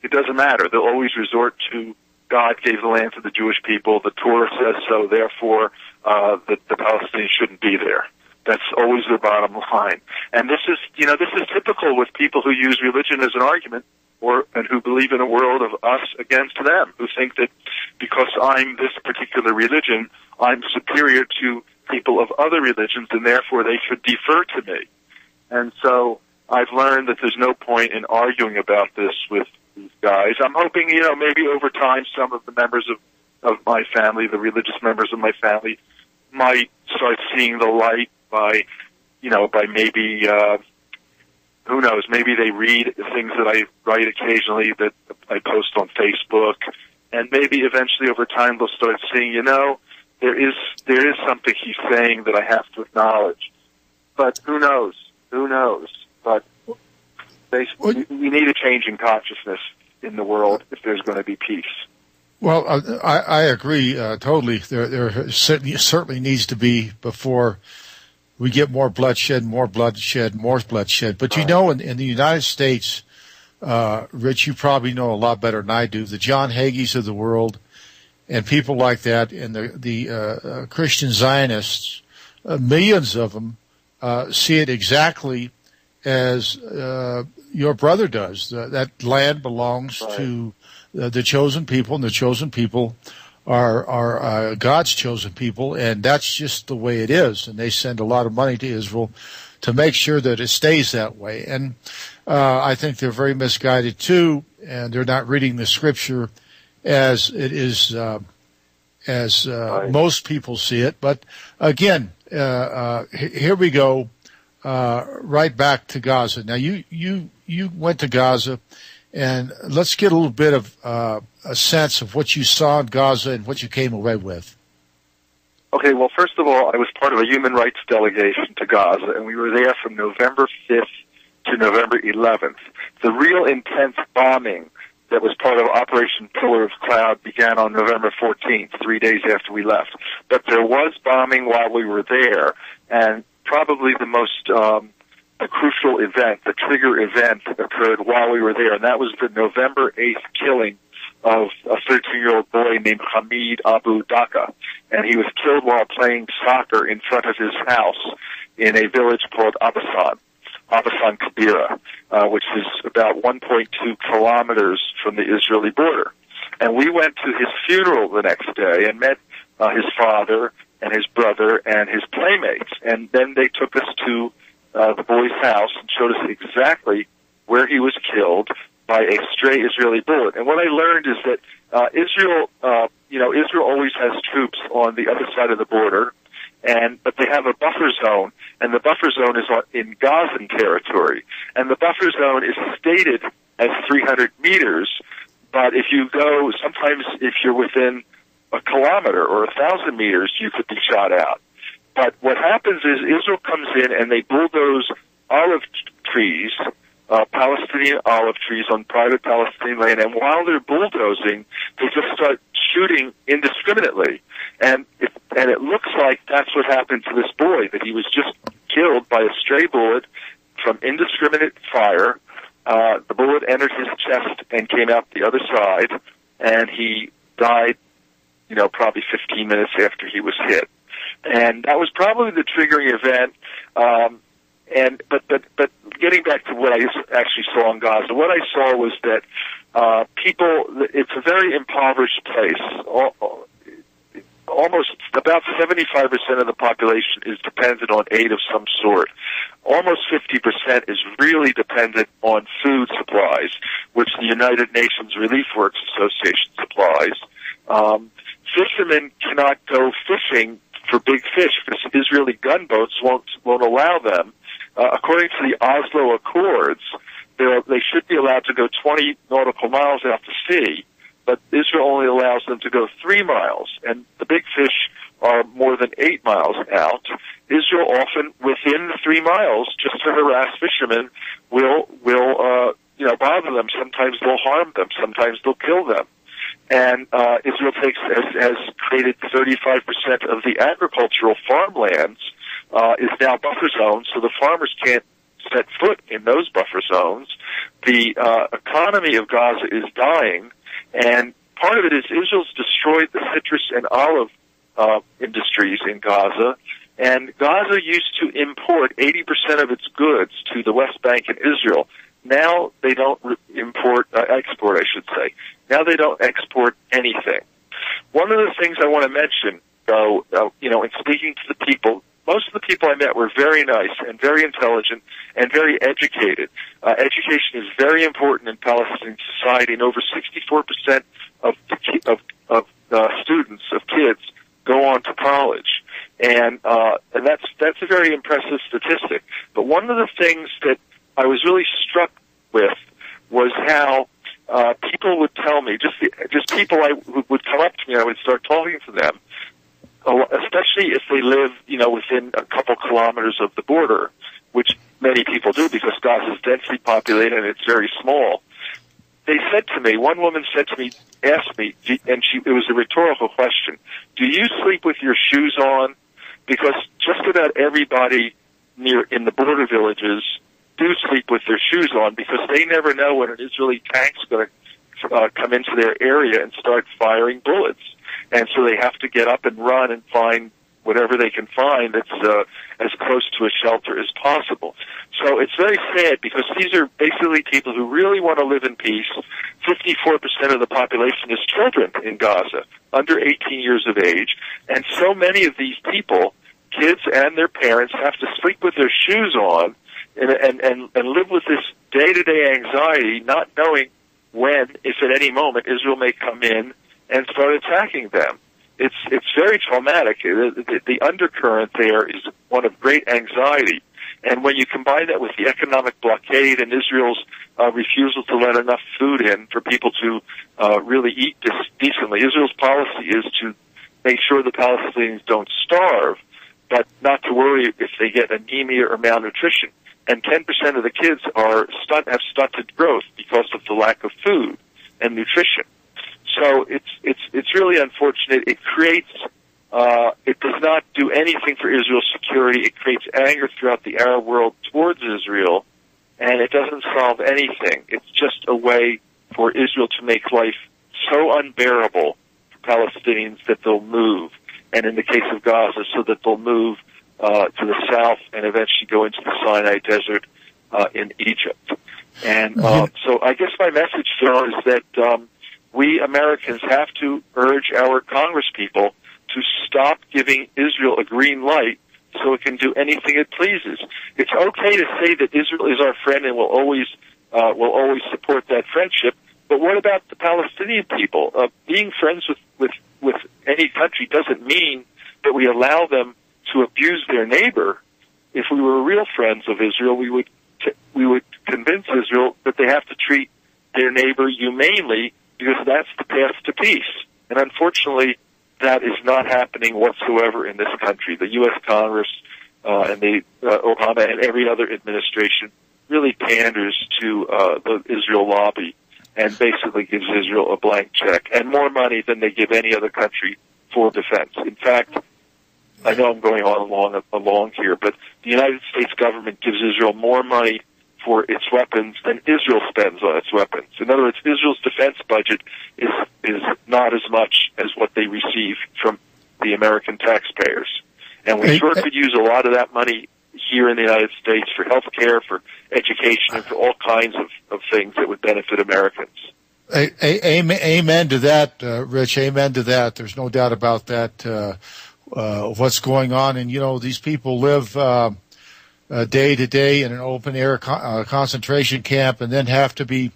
Speaker 6: it doesn't matter. They'll always resort to God gave the land to the Jewish people, the Torah says so, therefore the Palestinians shouldn't be there. That's always their bottom line. And this is typical with people who use religion as an argument and who believe in a world of us against them, who think that because I'm this particular religion, I'm superior to people of other religions, and therefore they should defer to me. And so I've learned that there's no point in arguing about this with these guys. I'm hoping, maybe over time some of the members of my family, the religious members of my family, might start seeing the light by maybe, who knows, maybe they read things that I write occasionally that I post on Facebook, and maybe eventually over time they'll start seeing, there is something he's saying that I have to acknowledge. But who knows? But basically, we need a change in consciousness in the world if there's going to be peace.
Speaker 1: Well, I agree totally. There certainly needs to be before we get more bloodshed. But in the United States, Rich, you probably know a lot better than I do. The John Hagees of the world and people like that, and the Christian Zionists, millions of them see it exactly as your brother does. That land belongs to the chosen people, and the chosen people are God's chosen people, and that's just the way it is. And they send a lot of money to Israel to make sure that it stays that way. And I think they're very misguided too, and they're not reading the Scripture as it is, most people see it. But again, here we go, right back to Gaza. Now you went to Gaza, and let's get a little bit of a sense of what you saw in Gaza and what you came away with.
Speaker 6: Okay, well, first of all, I was part of a human rights delegation to Gaza, and we were there from November 5th to November 11th. The real intense bombing that was part of Operation Pillar of Cloud began on November 14th, 3 days after we left. But there was bombing while we were there, and probably the most the crucial event, the trigger event that occurred while we were there, and that was the November 8th killing of a 13-year-old boy named Hamid Abu Daka, and he was killed while playing soccer in front of his house in a village called Abasan Kabira, which is about 1.2 kilometers from the Israeli border. And we went to his funeral the next day and met his father and his brother and his playmates, and then they took us to the boy's house and showed us exactly where he was killed by a stray Israeli bullet. And what I learned is that Israel always has troops on the other side of the border, but they have a buffer zone, and the buffer zone is in Gazan territory. And the buffer zone is stated as 300 meters, but if you go, sometimes if you're within a kilometer or 1,000 meters, you could be shot out. But what happens is Israel comes in and they bulldoze olive trees, Palestinian olive trees on private Palestinian land, and while they're bulldozing, they just start shooting indiscriminately. And it looks like that's what happened to this boy, that he was just killed by a stray bullet from indiscriminate fire. The bullet entered his chest and came out the other side, and he died, probably 15 minutes after he was hit. And that was probably the triggering event. But getting back to what I actually saw in Gaza, what I saw was that it's a very impoverished place. Almost about 75% of the population is dependent on aid of some sort. Almost 50% is really dependent on food supplies, which the United Nations Relief Works Association supplies. Fishermen cannot go fishing for big fish because Israeli gunboats won't allow them. According to the Oslo Accords, they should be allowed to go 20 nautical miles out to sea, but Israel only allows them to go 3 miles, and the big fish are more than 8 miles out. Israel often, within the 3 miles, just to harass fishermen, will bother them. Sometimes they'll harm them. Sometimes they'll kill them. And Israel has created 35% of the agricultural farmlands is now buffer zones, so the farmers can't set foot in those buffer zones. The economy of Gaza is dying, and part of it is Israel's destroyed the citrus and olive industries in Gaza, and Gaza used to import 80% of its goods to the West Bank and Israel. Now they don't export, I should say. Now they don't export anything. One of the things I want to mention, though, in speaking to the people most of the people I met were very nice and very intelligent and very educated. Education is very important in Palestinian society, and over 64% of students, of kids, go on to college. And that's a very impressive statistic. But one of the things that I was really struck with was how people would tell me, just people who would come up to me, and I would start talking to them, especially if they live, within a couple kilometers of the border, which many people do because Gaza is densely populated and it's very small. They said to me, one woman asked me, and it was a rhetorical question, do you sleep with your shoes on? Because just about everybody in the border villages do sleep with their shoes on because they never know when an Israeli tank's going to come into their area and start firing bullets. And so they have to get up and run and find whatever they can find that's as close to a shelter as possible. So it's very sad because these are basically people who really want to live in peace. 54% of the population is children in Gaza, under 18 years of age. And so many of these people, kids and their parents, have to sleep with their shoes on and live with this day-to-day anxiety, not knowing when, if at any moment, Israel may come in and start attacking them. It's very traumatic. The undercurrent there is one of great anxiety. And when you combine that with the economic blockade and Israel's refusal to let enough food in for people to really eat decently, Israel's policy is to make sure the Palestinians don't starve, but not to worry if they get anemia or malnutrition. And 10% of the kids have stunted growth because of the lack of food and nutrition. So it's really unfortunate. It creates it does not do anything for Israel's security. It creates anger throughout the Arab world towards Israel, and it doesn't solve anything. It's just a way for Israel to make life so unbearable for Palestinians that they'll move, and in the case of Gaza, so that they'll move to the south and eventually go into the Sinai Desert in Egypt. And so I guess my message, Phil, is that we Americans have to urge our congresspeople to stop giving Israel a green light so it can do anything it pleases. It's okay to say that Israel is our friend and will always support that friendship, but what about the Palestinian people? Being friends with any country doesn't mean that we allow them to abuse their neighbor. If we were real friends of Israel, we would convince Israel that they have to treat their neighbor humanely, because that's the path to peace. And unfortunately, that is not happening whatsoever in this country. The U.S. Congress and the Obama and every other administration really panders to the Israel lobby and basically gives Israel a blank check and more money than they give any other country for defense. In fact, I know I'm going on along here, but the United States government gives Israel more money for its weapons than Israel spends on its weapons. In other words, Israel's defense budget is not as much as what they receive from the American taxpayers. And we sure could use a lot of that money here in the United States for health care, for education, and for all kinds of things that would benefit Americans.
Speaker 1: Amen to that, Rich. Amen to that. There's no doubt about that, what's going on. And, these people live day to day in an open air concentration camp, and then have to be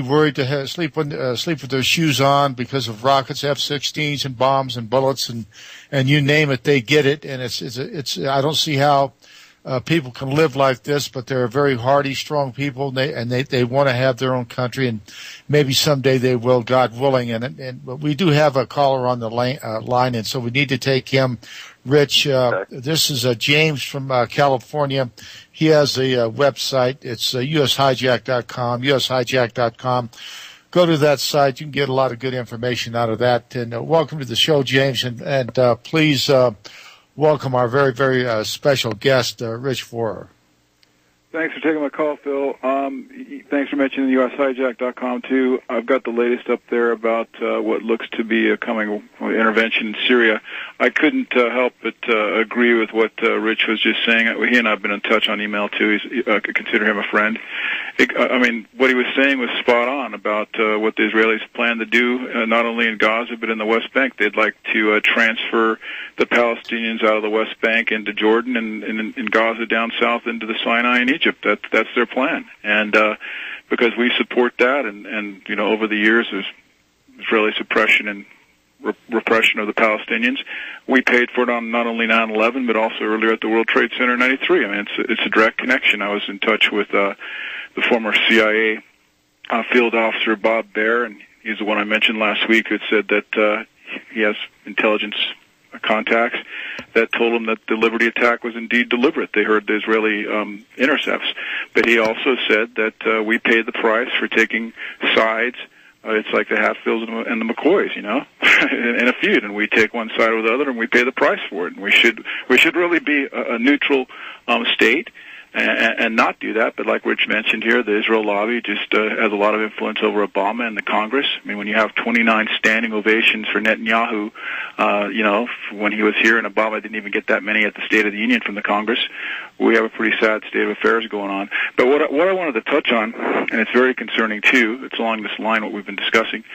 Speaker 1: worried to sleep with their shoes on because of rockets, F-16s, and bombs and bullets, and you name it, they get it. And it's I don't see how people can live like this, but they're very hardy, strong people, and they want to have their own country, and maybe someday they will, God willing. But we do have a caller on the line, and so we need to take him. Rich, this is James from California. He has a website. It's ushijack.com, ushijack.com. Go to that site. You can get a lot of good information out of that. And welcome to the show, James, and please welcome our very, very special guest, Rich Forer.
Speaker 14: Thanks for taking my call, Phil. Thanks for mentioning USHijack.com, too. I've got the latest up there about what looks to be a coming intervention in Syria. I couldn't help but agree with what Rich was just saying. He and I have been in touch on email, too. I could consider him a friend. What he was saying was spot on about what the Israelis plan to do, not only in Gaza, but in the West Bank. They'd like to transfer the Palestinians out of the West Bank into Jordan and in Gaza down south into the Sinai and Egypt. That's their plan. And because we support that, and over the years there's Israeli suppression and repression of the Palestinians, we paid for it on not only 9/11 but also earlier at the World Trade Center in '93. It's a direct connection. I was in touch with the former CIA field officer Bob Baer, and he's the one I mentioned last week, who said that he has intelligence contacts that told him that the Liberty attack was indeed deliberate. They heard the Israeli intercepts. But he also said that we paid the price for taking sides. It's like the Hatfields and the McCoys, in a feud, and we take one side or the other, and we pay the price for it. And we should really be a neutral state. And not do that, but like Rich mentioned here, the Israel lobby just has a lot of influence over Obama and the Congress. When you have 29 standing ovations for Netanyahu, when he was here, and Obama didn't even get that many at the State of the Union from the Congress, we have a pretty sad state of affairs going on. But what I wanted to touch on, and it's very concerning too, it's along this line what we've been discussing.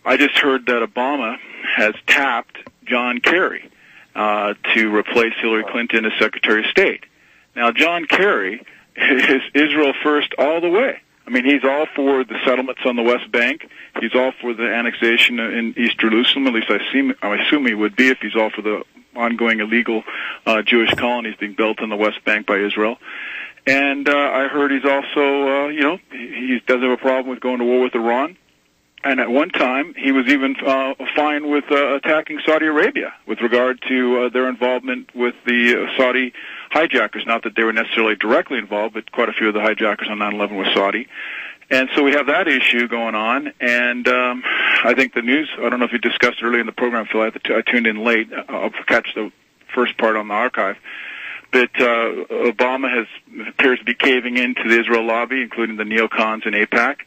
Speaker 14: I just heard that Obama has tapped John Kerry to replace Hillary Clinton as Secretary of State. Now, John Kerry is Israel first all the way. He's all for the settlements on the West Bank. He's all for the annexation in East Jerusalem. At least I assume he would be if he's all for the ongoing illegal Jewish colonies being built on the West Bank by Israel. And I heard he's also, he doesn't have a problem with going to war with Iran. And at one time, he was even fine with attacking Saudi Arabia with regard to their involvement with the Saudi hijackers. Not that they were necessarily directly involved, but quite a few of the hijackers on 9/11 were Saudi. And so we have that issue going on. And I think the news, I don't know if you discussed it earlier in the program, Phil, I tuned in late. I'll catch the first part on the archive. But Obama appears to be caving into the Israel lobby, including the neocons in AIPAC,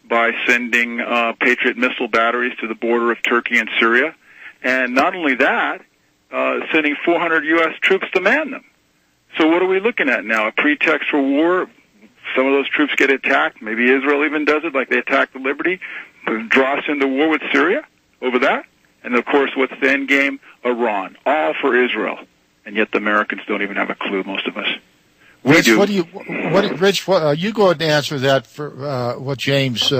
Speaker 14: by sending Patriot missile batteries to the border of Turkey and Syria. And not only that, sending 400 U.S. troops to man them. So what are we looking at now? A pretext for war? Some of those troops get attacked. Maybe Israel even does it, like they attacked the Liberty, draw us into war with Syria over that. And, of course, what's the end game? Iran. All for Israel. And yet the Americans don't even have a clue, most of us.
Speaker 1: Rich, you go ahead and answer that for what James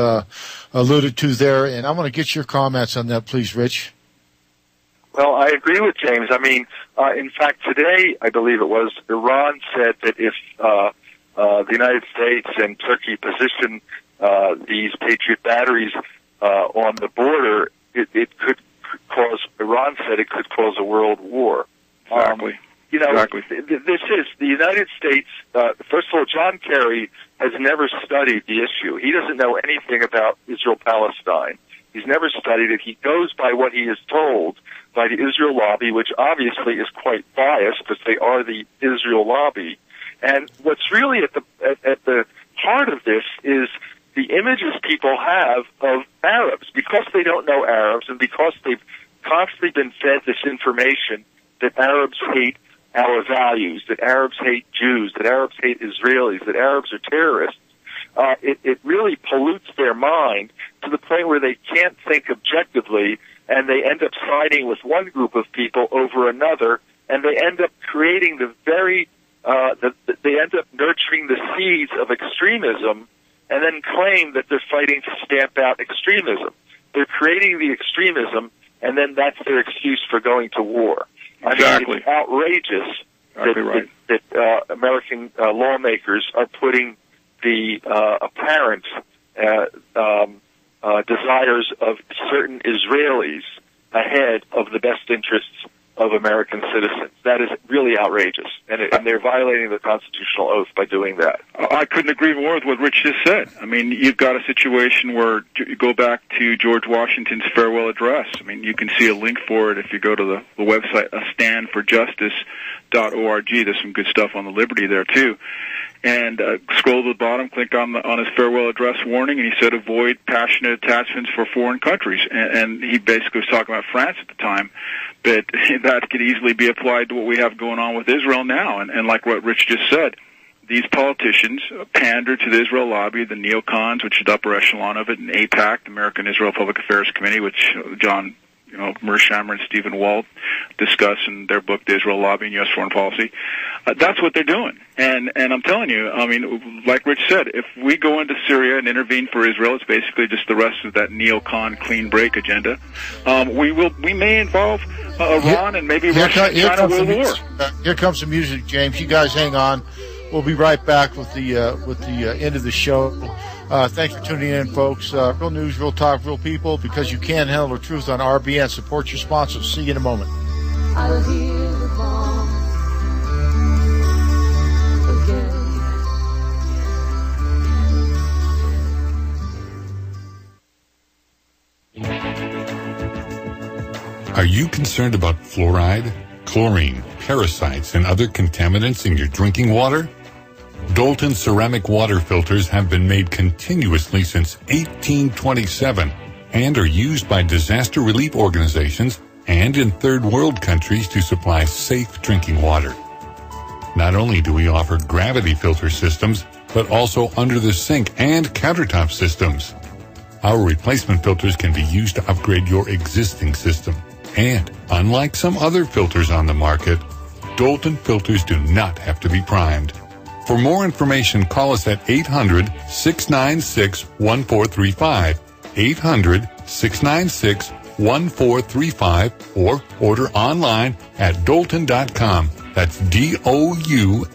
Speaker 1: alluded to there, and I want to get your comments on that, please, Rich.
Speaker 6: Well, I agree with James. In fact, today, I believe it was, Iran said that if the United States and Turkey position these Patriot batteries on the border, it could cause, Iran said it could cause a world war.
Speaker 14: Exactly.
Speaker 6: Exactly. This is the United States. First of all, John Kerry has never studied the issue. He doesn't know anything about Israel-Palestine. He's never studied it. He goes by what he is told by the Israel lobby, which obviously is quite biased because they are the Israel lobby. And what's really at the heart of this is the images people have of Arabs, because they don't know Arabs and because they've constantly been fed this information that Arabs hate our values, that Arabs hate Jews, that Arabs hate Israelis, that Arabs are terrorists. It really pollutes their mind to the point where they can't think objectively, and they end up siding with one group of people over another, and they end up creating they end up nurturing the seeds of extremism, and then claim that they're fighting to stamp out extremism. They're creating the extremism, and then that's their excuse for going to war.
Speaker 14: Exactly.
Speaker 6: It's outrageous that American lawmakers are putting the apparent desires of certain Israelis ahead of the best interests of American citizens. That is really outrageous, and they're violating the constitutional oath by doing that.
Speaker 14: I couldn't agree more with what Rich just said. I mean, you've got a situation where you go back to George Washington's farewell address. I mean, you can see a link for it if you go to the website astandforjustice.org. There's some good stuff on the Liberty there too. And scroll to the bottom, click on his farewell address warning, and he said avoid passionate attachments for foreign countries. And he basically was talking about France at the time, but that could easily be applied to what we have going on with Israel now. And like what Rich just said, these politicians pander to the Israel lobby, the neocons, which is the upper echelon of it, and AIPAC, the American Israel Public Affairs Committee, which John Mearsheimer and Stephen Walt discuss in their book, The Israel Lobby and U.S. Foreign Policy. That's what they're doing. And I'm telling you, I mean, like Rich said, if we go into Syria and intervene for Israel, it's basically just the rest of that neocon clean break agenda. We may involve Iran and maybe Russia and China will war.
Speaker 1: Here comes the music, James. You guys hang on. We'll be right back with the end of the show. Thanks for tuning in, folks. Real news, real talk, real people, because you can handle the truth on RBN. Support your sponsors. See you in a moment.
Speaker 2: I will hear the bomb again.
Speaker 15: Are you concerned about fluoride, chlorine, parasites, and other contaminants in your drinking water? Dalton ceramic water filters have been made continuously since 1827 and are used by disaster relief organizations and in third world countries to supply safe drinking water. Not only do we offer gravity filter systems, but also under the sink and countertop systems. Our replacement filters can be used to upgrade your existing system. And unlike some other filters on the market, Dalton filters do not have to be primed. For more information, call us at 800-696-1435, 800-696-1435, or order online at Dalton.com. That's DOULTON.com.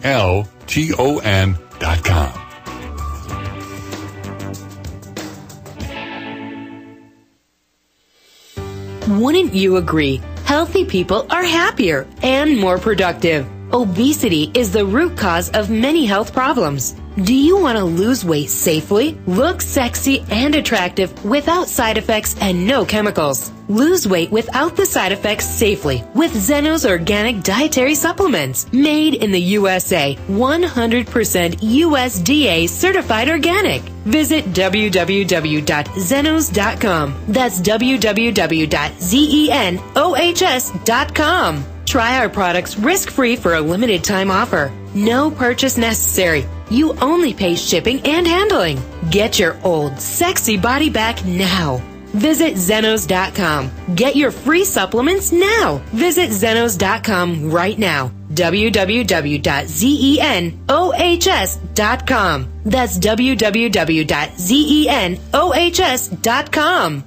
Speaker 16: Wouldn't you agree? Healthy people are happier and more productive. Obesity is the root cause of many health problems. Do you want to lose weight safely, look sexy and attractive without side effects and no chemicals? Lose weight without the side effects safely with Zeno's organic dietary supplements. Made in the USA, 100% USDA certified organic. Visit www.zenos.com. That's www.zenos.com. Try our products risk-free for a limited time offer. No purchase necessary. You only pay shipping and handling. Get your old sexy body back now. Visit Zenos.com. Get your free supplements now. Visit Zenos.com right now. www.zenos.com. That's www.zenos.com.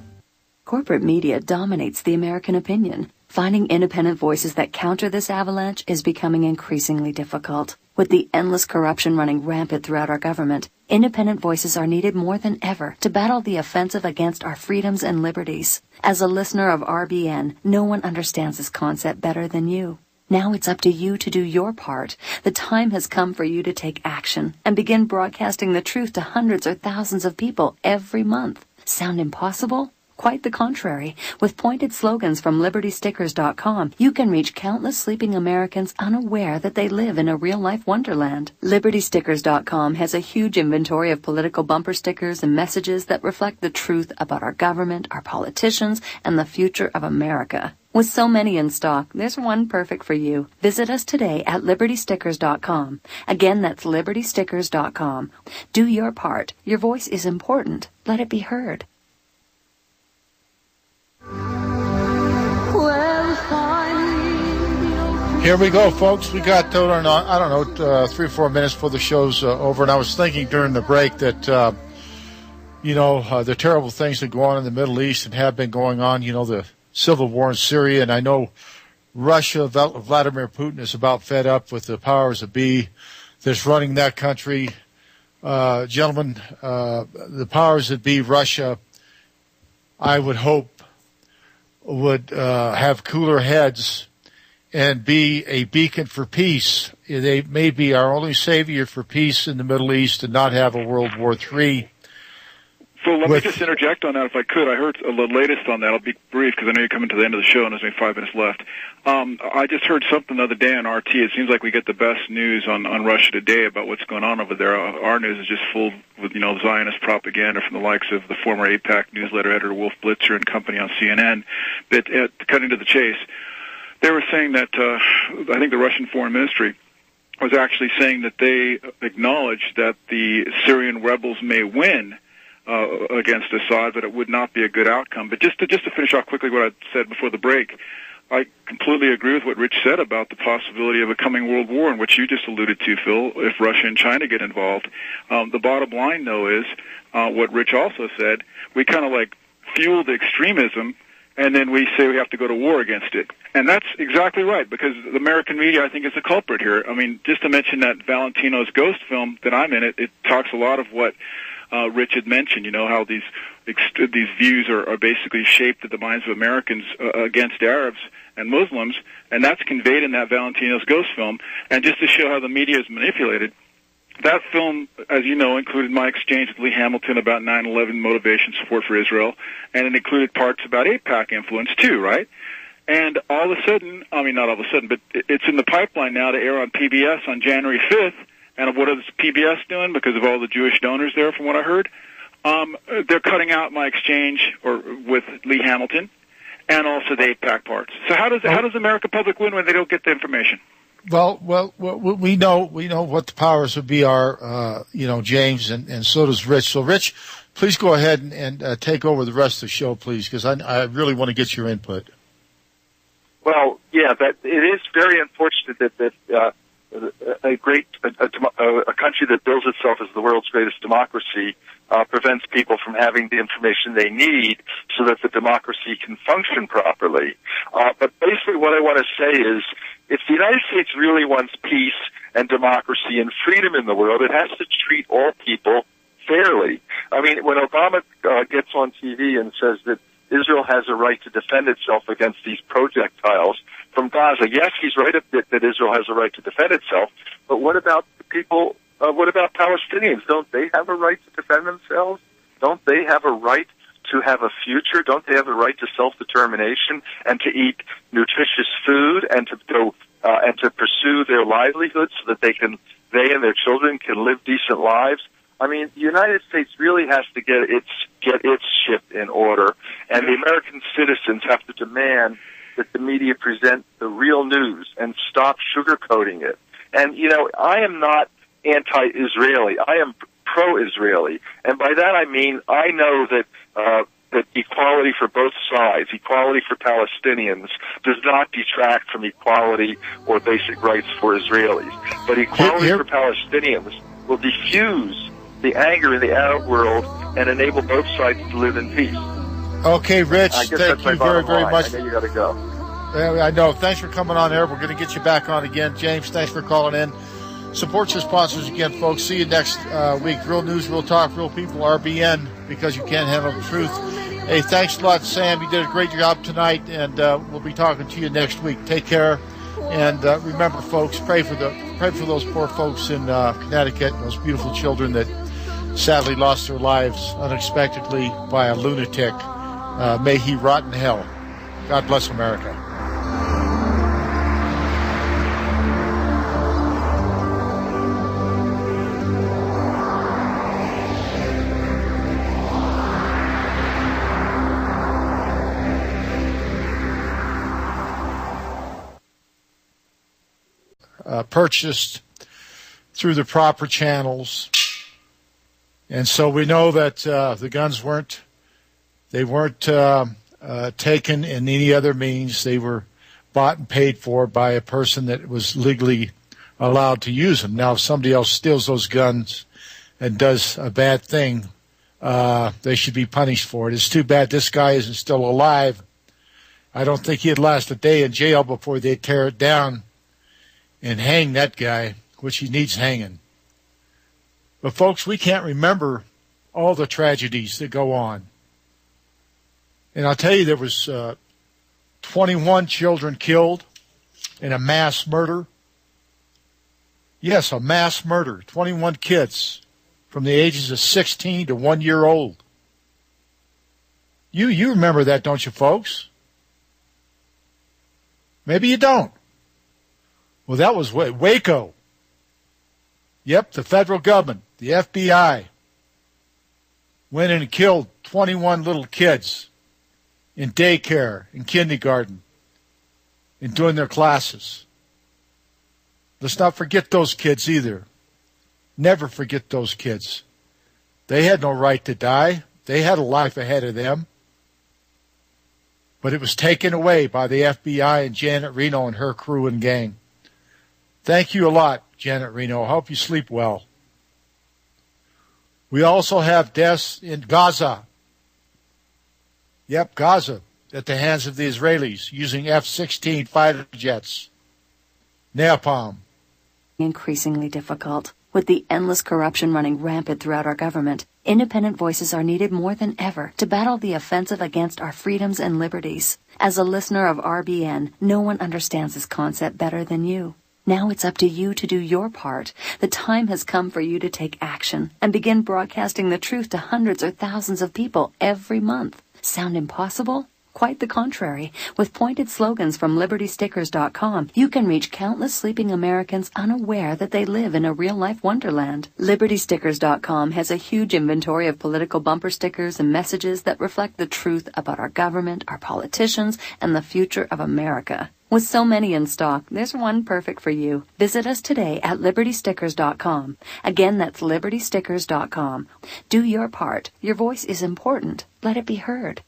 Speaker 5: Corporate media dominates the American opinion. Finding independent voices that counter this avalanche is becoming increasingly difficult. With the endless corruption running rampant throughout our government, independent voices are needed more than ever to battle the offensive against our freedoms and liberties. As a listener of RBN, no one understands this concept better than you. Now it's up to you to do your part. The time has come for you to take action and begin broadcasting the truth to hundreds or thousands of people every month. Sound impossible? Quite the contrary. With pointed slogans from LibertyStickers.com, you can reach countless sleeping Americans unaware that they live in a real-life wonderland. LibertyStickers.com has a huge inventory of political bumper stickers and messages that reflect the truth about our government, our politicians, and the future of America. With so many in stock, there's one perfect for you. Visit us today at LibertyStickers.com. Again, that's LibertyStickers.com. Do your part. Your voice is important. Let it be heard.
Speaker 1: Here we go, folks. We got, 3 or 4 minutes before the show's over, and I was thinking during the break that, the terrible things that go on in the Middle East and have been going on, the civil war in Syria, and I know Russia, Vladimir Putin is about fed up with the powers that be that's running that country. Gentlemen, the powers that be, Russia, I would hope, would have cooler heads and be a beacon for peace. They may be our only savior for peace in the Middle East and not have a World War III.
Speaker 14: Phil, let me just interject on that if I could. I heard the latest on that. I'll be brief because I know you're coming to the end of the show and there's only 5 minutes left. I just heard something the other day on RT. It seems like we get the best news on Russia Today about what's going on over there. Our news is just full with, Zionist propaganda from the likes of the former AIPAC newsletter editor Wolf Blitzer and company on CNN. But cutting to the chase, they were saying that I think the Russian Foreign Ministry was actually saying that they acknowledge that the Syrian rebels may win against Assad, but it would not be a good outcome. But just to finish off quickly what I said before the break, I completely agree with what Rich said about the possibility of a coming world war, in which you just alluded to, Phil, if Russia and China get involved. The bottom line, though, is what Rich also said. We kind of fuel the extremism, and then we say we have to go to war against it. And that's exactly right, because the American media, I think, is the culprit here. I mean, just to mention that Valentino's Ghost film that I'm in, it talks a lot of what Rich had mentioned, how these views are basically shaped at the minds of Americans against Arabs and Muslims, and that's conveyed in that Valentino's Ghost film. And just to show how the media is manipulated, that film, as you know, included my exchange with Lee Hamilton about 9/11 motivation support for Israel, and it included parts about AIPAC influence too, right? And all of a sudden, not all of a sudden, but it's in the pipeline now to air on PBS on January 5th. And what is PBS doing? Because of all the Jewish donors there, from what I heard, they're cutting out my exchange with Lee Hamilton, and also the AIPAC parts. So how does America Public win when they don't get the information?
Speaker 1: Well, we know what the powers would be are, James, and so does Rich. So, Rich, please go ahead and take over the rest of the show, please, because I really want to get your input.
Speaker 6: Well, yeah, it is very unfortunate that a country that bills itself as the world's greatest democracy prevents people from having the information they need so that the democracy can function properly. But basically what I want to say is, if the United States really wants peace and democracy and freedom in the world, it has to treat all people fairly. I mean, when Obama gets on TV and says that Israel has a right to defend itself against these projectiles from Gaza, yes, he's right that Israel has a right to defend itself, but what about the people, what about Palestinians? Don't they have a right to defend themselves? Don't they have a right to have a future? Don't they have a right to self-determination and to eat nutritious food and to go and to pursue their livelihoods so that they and their children can live decent lives? I mean, the United States really has to get its ship in order, and the American citizens have to demand that the media present the real news and stop sugarcoating it. And, I am not anti-Israeli. I am pro-Israeli. And by that I mean I know that equality for both sides, equality for Palestinians, does not detract from equality or basic rights for Israelis. But equality for Palestinians will diffuse the anger in the Arab world and enable both sides to live in peace.
Speaker 1: Okay, Rich, thank you very, very much.
Speaker 6: I know you got to go.
Speaker 1: I know. Thanks for coming on air. We're going to get you back on again. James, thanks for calling in. Support your sponsors again, folks. See you next week. Real news, real talk, real people, RBN, because you can't handle the truth. Hey, thanks a lot, Sam. You did a great job tonight, and we'll be talking to you next week. Take care. And remember, folks, pray for those poor folks in Connecticut, those beautiful children that sadly lost their lives unexpectedly by a lunatic. May he rot in hell. God bless America. Purchased through the proper channels. And so we know that the guns weren't taken in any other means. They were bought and paid for by a person that was legally allowed to use them. Now, if somebody else steals those guns and does a bad thing, they should be punished for it. It's too bad this guy isn't still alive. I don't think he'd last a day in jail before they tear it down and hang that guy, which he needs hanging. But, folks, we can't remember all the tragedies that go on. And I'll tell you, there was 21 children killed, in a mass murder. Yes, a mass murder. 21 kids from the ages of 16 to 1 year old. You remember that, don't you, folks? Maybe you don't. Well, that was Waco. Yep, the federal government, the FBI, went in and killed 21 little kids in daycare, in kindergarten, and doing their classes. Let's not forget those kids either. Never forget those kids. They had no right to die. They had a life ahead of them. But it was taken away by the FBI and Janet Reno and her crew and gang. Thank you a lot, Janet Reno. I hope you sleep well. We also have deaths in Gaza. Yep, Gaza, at the hands of the Israelis using F-16 fighter jets. Napalm.
Speaker 5: Increasingly difficult. With the endless corruption running rampant throughout our government, independent voices are needed more than ever to battle the offensive against our freedoms and liberties. As a listener of RBN, no one understands this concept better than you. Now it's up to you to do your part. The time has come for you to take action and begin broadcasting the truth to hundreds or thousands of people every month. Sound impossible? Quite the contrary. With pointed slogans from LibertyStickers.com, you can reach countless sleeping Americans unaware that they live in a real-life wonderland. LibertyStickers.com has a huge inventory of political bumper stickers and messages that reflect the truth about our government, our politicians, and the future of America. With so many in stock, there's one perfect for you. Visit us today at LibertyStickers.com. Again, that's LibertyStickers.com. Do your part. Your voice is important. Let it be heard.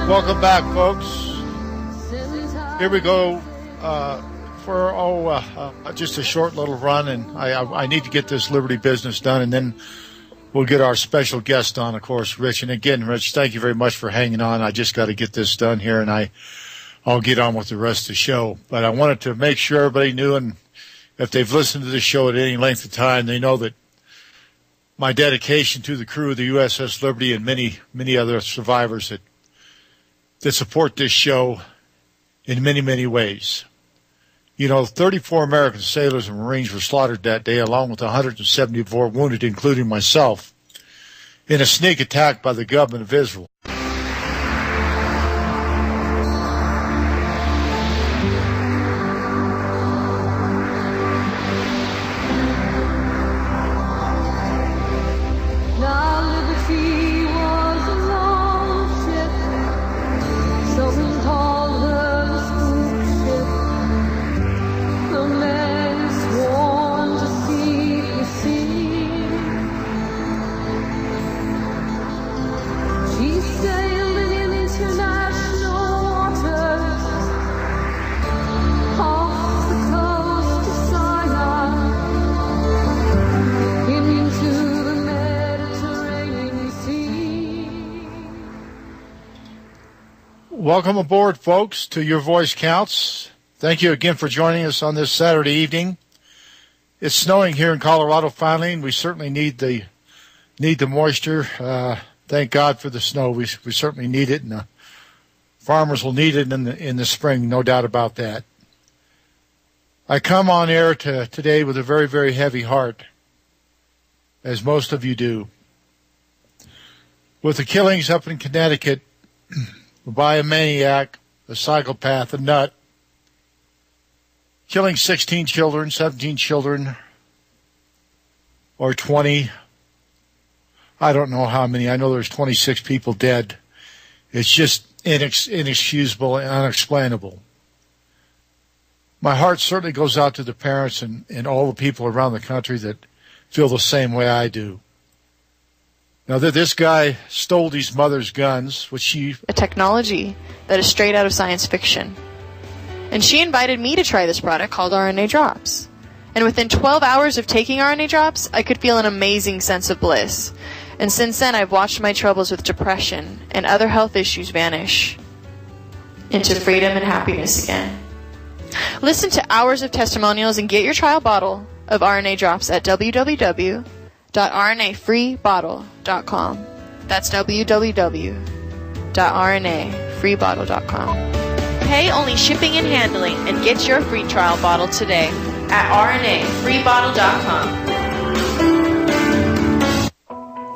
Speaker 1: Welcome back, folks. Here we go for just a short little run, and I need to get this Liberty business done, and then we'll get our special guest on, of course, Rich. And again, Rich, thank you very much for hanging on. I just got to get this done here, and I'll get on with the rest of the show. But I wanted to make sure everybody knew, and if they've listened to this show at any length of time, they know that my dedication to the crew of the USS Liberty and many, many other survivors that support this show in many, many ways. 34 American sailors and Marines were slaughtered that day, along with 174 wounded, including myself, in a sneak attack by the government of Israel. Welcome aboard, folks, to Your Voice Counts. Thank you again for joining us on this Saturday evening. It's snowing here in Colorado finally, and we certainly need the moisture. Thank God for the snow. We certainly need it, and the farmers will need it in the spring, no doubt about that. I come on air today with a very, very heavy heart, as most of you do. With the killings up in Connecticut by a maniac, a psychopath, a nut, killing 16 children, 17 children, or 20. I don't know how many. I know there's 26 people dead. It's just inexcusable and unexplainable. My heart certainly goes out to the parents and all the people around the country that feel the same way I do. Now, this guy stole these mother's guns, a
Speaker 3: technology that is straight out of science fiction. And she invited me to try this product called RNA Drops. And within 12 hours of taking RNA Drops, I could feel an amazing sense of bliss. And since then, I've watched my troubles with depression and other health issues vanish into freedom and happiness again. Listen to hours of testimonials and get your trial bottle of RNA Drops at www.rsnadrops.com. www.rnafreebottle.com. That's www.rnafreebottle.com. Pay only shipping and handling and get your free trial bottle today at rnafreebottle.com.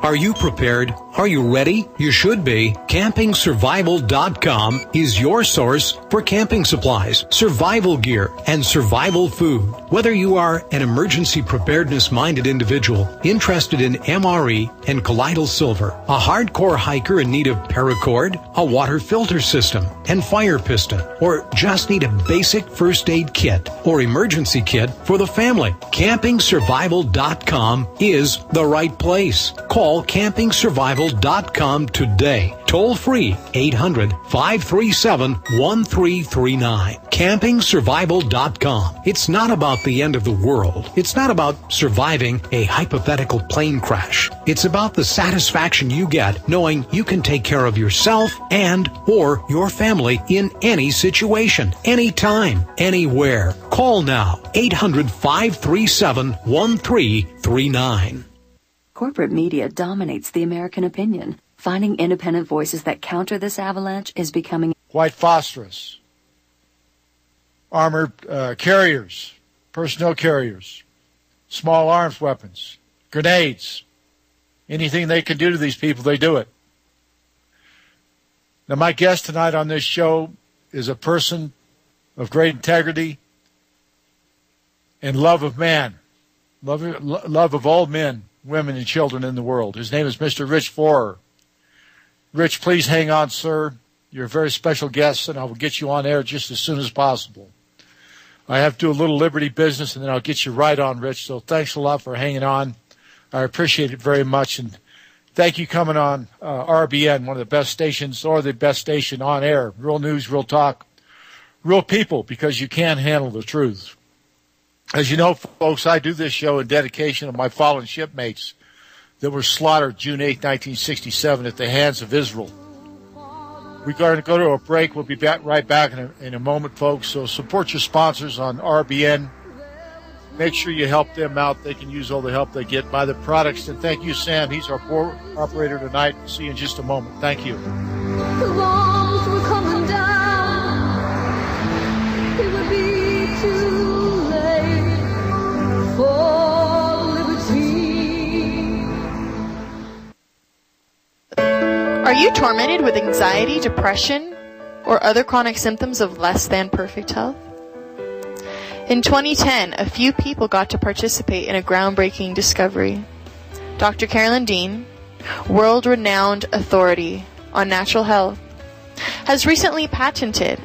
Speaker 4: Are you prepared? Are you ready? You should be. CampingSurvival.com is your source for camping supplies, survival gear, and survival food. Whether you are an emergency preparedness-minded individual interested in MRE and colloidal silver, a hardcore hiker in need of paracord, a water filter system, and fire piston, or just need a basic first aid kit or emergency kit for the family, CampingSurvival.com is the right place. Call CampingSurvival.com today. Toll free 800-537-1339. CampingSurvival.com. It's not about the end of the world. It's not about surviving a hypothetical plane crash. It's about the satisfaction you get knowing you can take care of yourself and or your family in any situation, anytime, anywhere. Call now 800-537-1339.
Speaker 5: Corporate media dominates the American opinion. Finding independent voices that counter this avalanche is becoming...
Speaker 1: White phosphorus, armored carriers, personnel carriers, small arms weapons, grenades. Anything they can do to these people, they do it. Now, my guest tonight on this show is a person of great integrity and love of man, love of all men, women, and children in the world. His name is Mr. Rich Forer. Rich, please hang on, sir. You're a very special guest, and I will get you on air just as soon as possible. I have to do a little Liberty business, and then I'll get you right on, Rich. So thanks a lot for hanging on. I appreciate it very much, and thank you coming on RBN, one of the best stations, or the best station on air. Real news, real talk, real people, because you can handle the truth. As you know, folks, I do this show in dedication of my fallen shipmates that were slaughtered June 8, 1967 at the hands of Israel. We're going to go to a break. We'll be right back in a moment, folks. So support your sponsors on RBN. Make sure you help them out. They can use all the help they get. Buy the products. And thank you, Sam. He's our board operator tonight. See you in just a moment. Thank you.
Speaker 2: The bombs were coming down. It would be too late for liberty.
Speaker 3: Are you tormented with anxiety, depression, or other chronic symptoms of less than perfect health? In 2010, a few people got to participate in a groundbreaking discovery. Dr. Carolyn Dean, world-renowned authority on natural health, has recently patented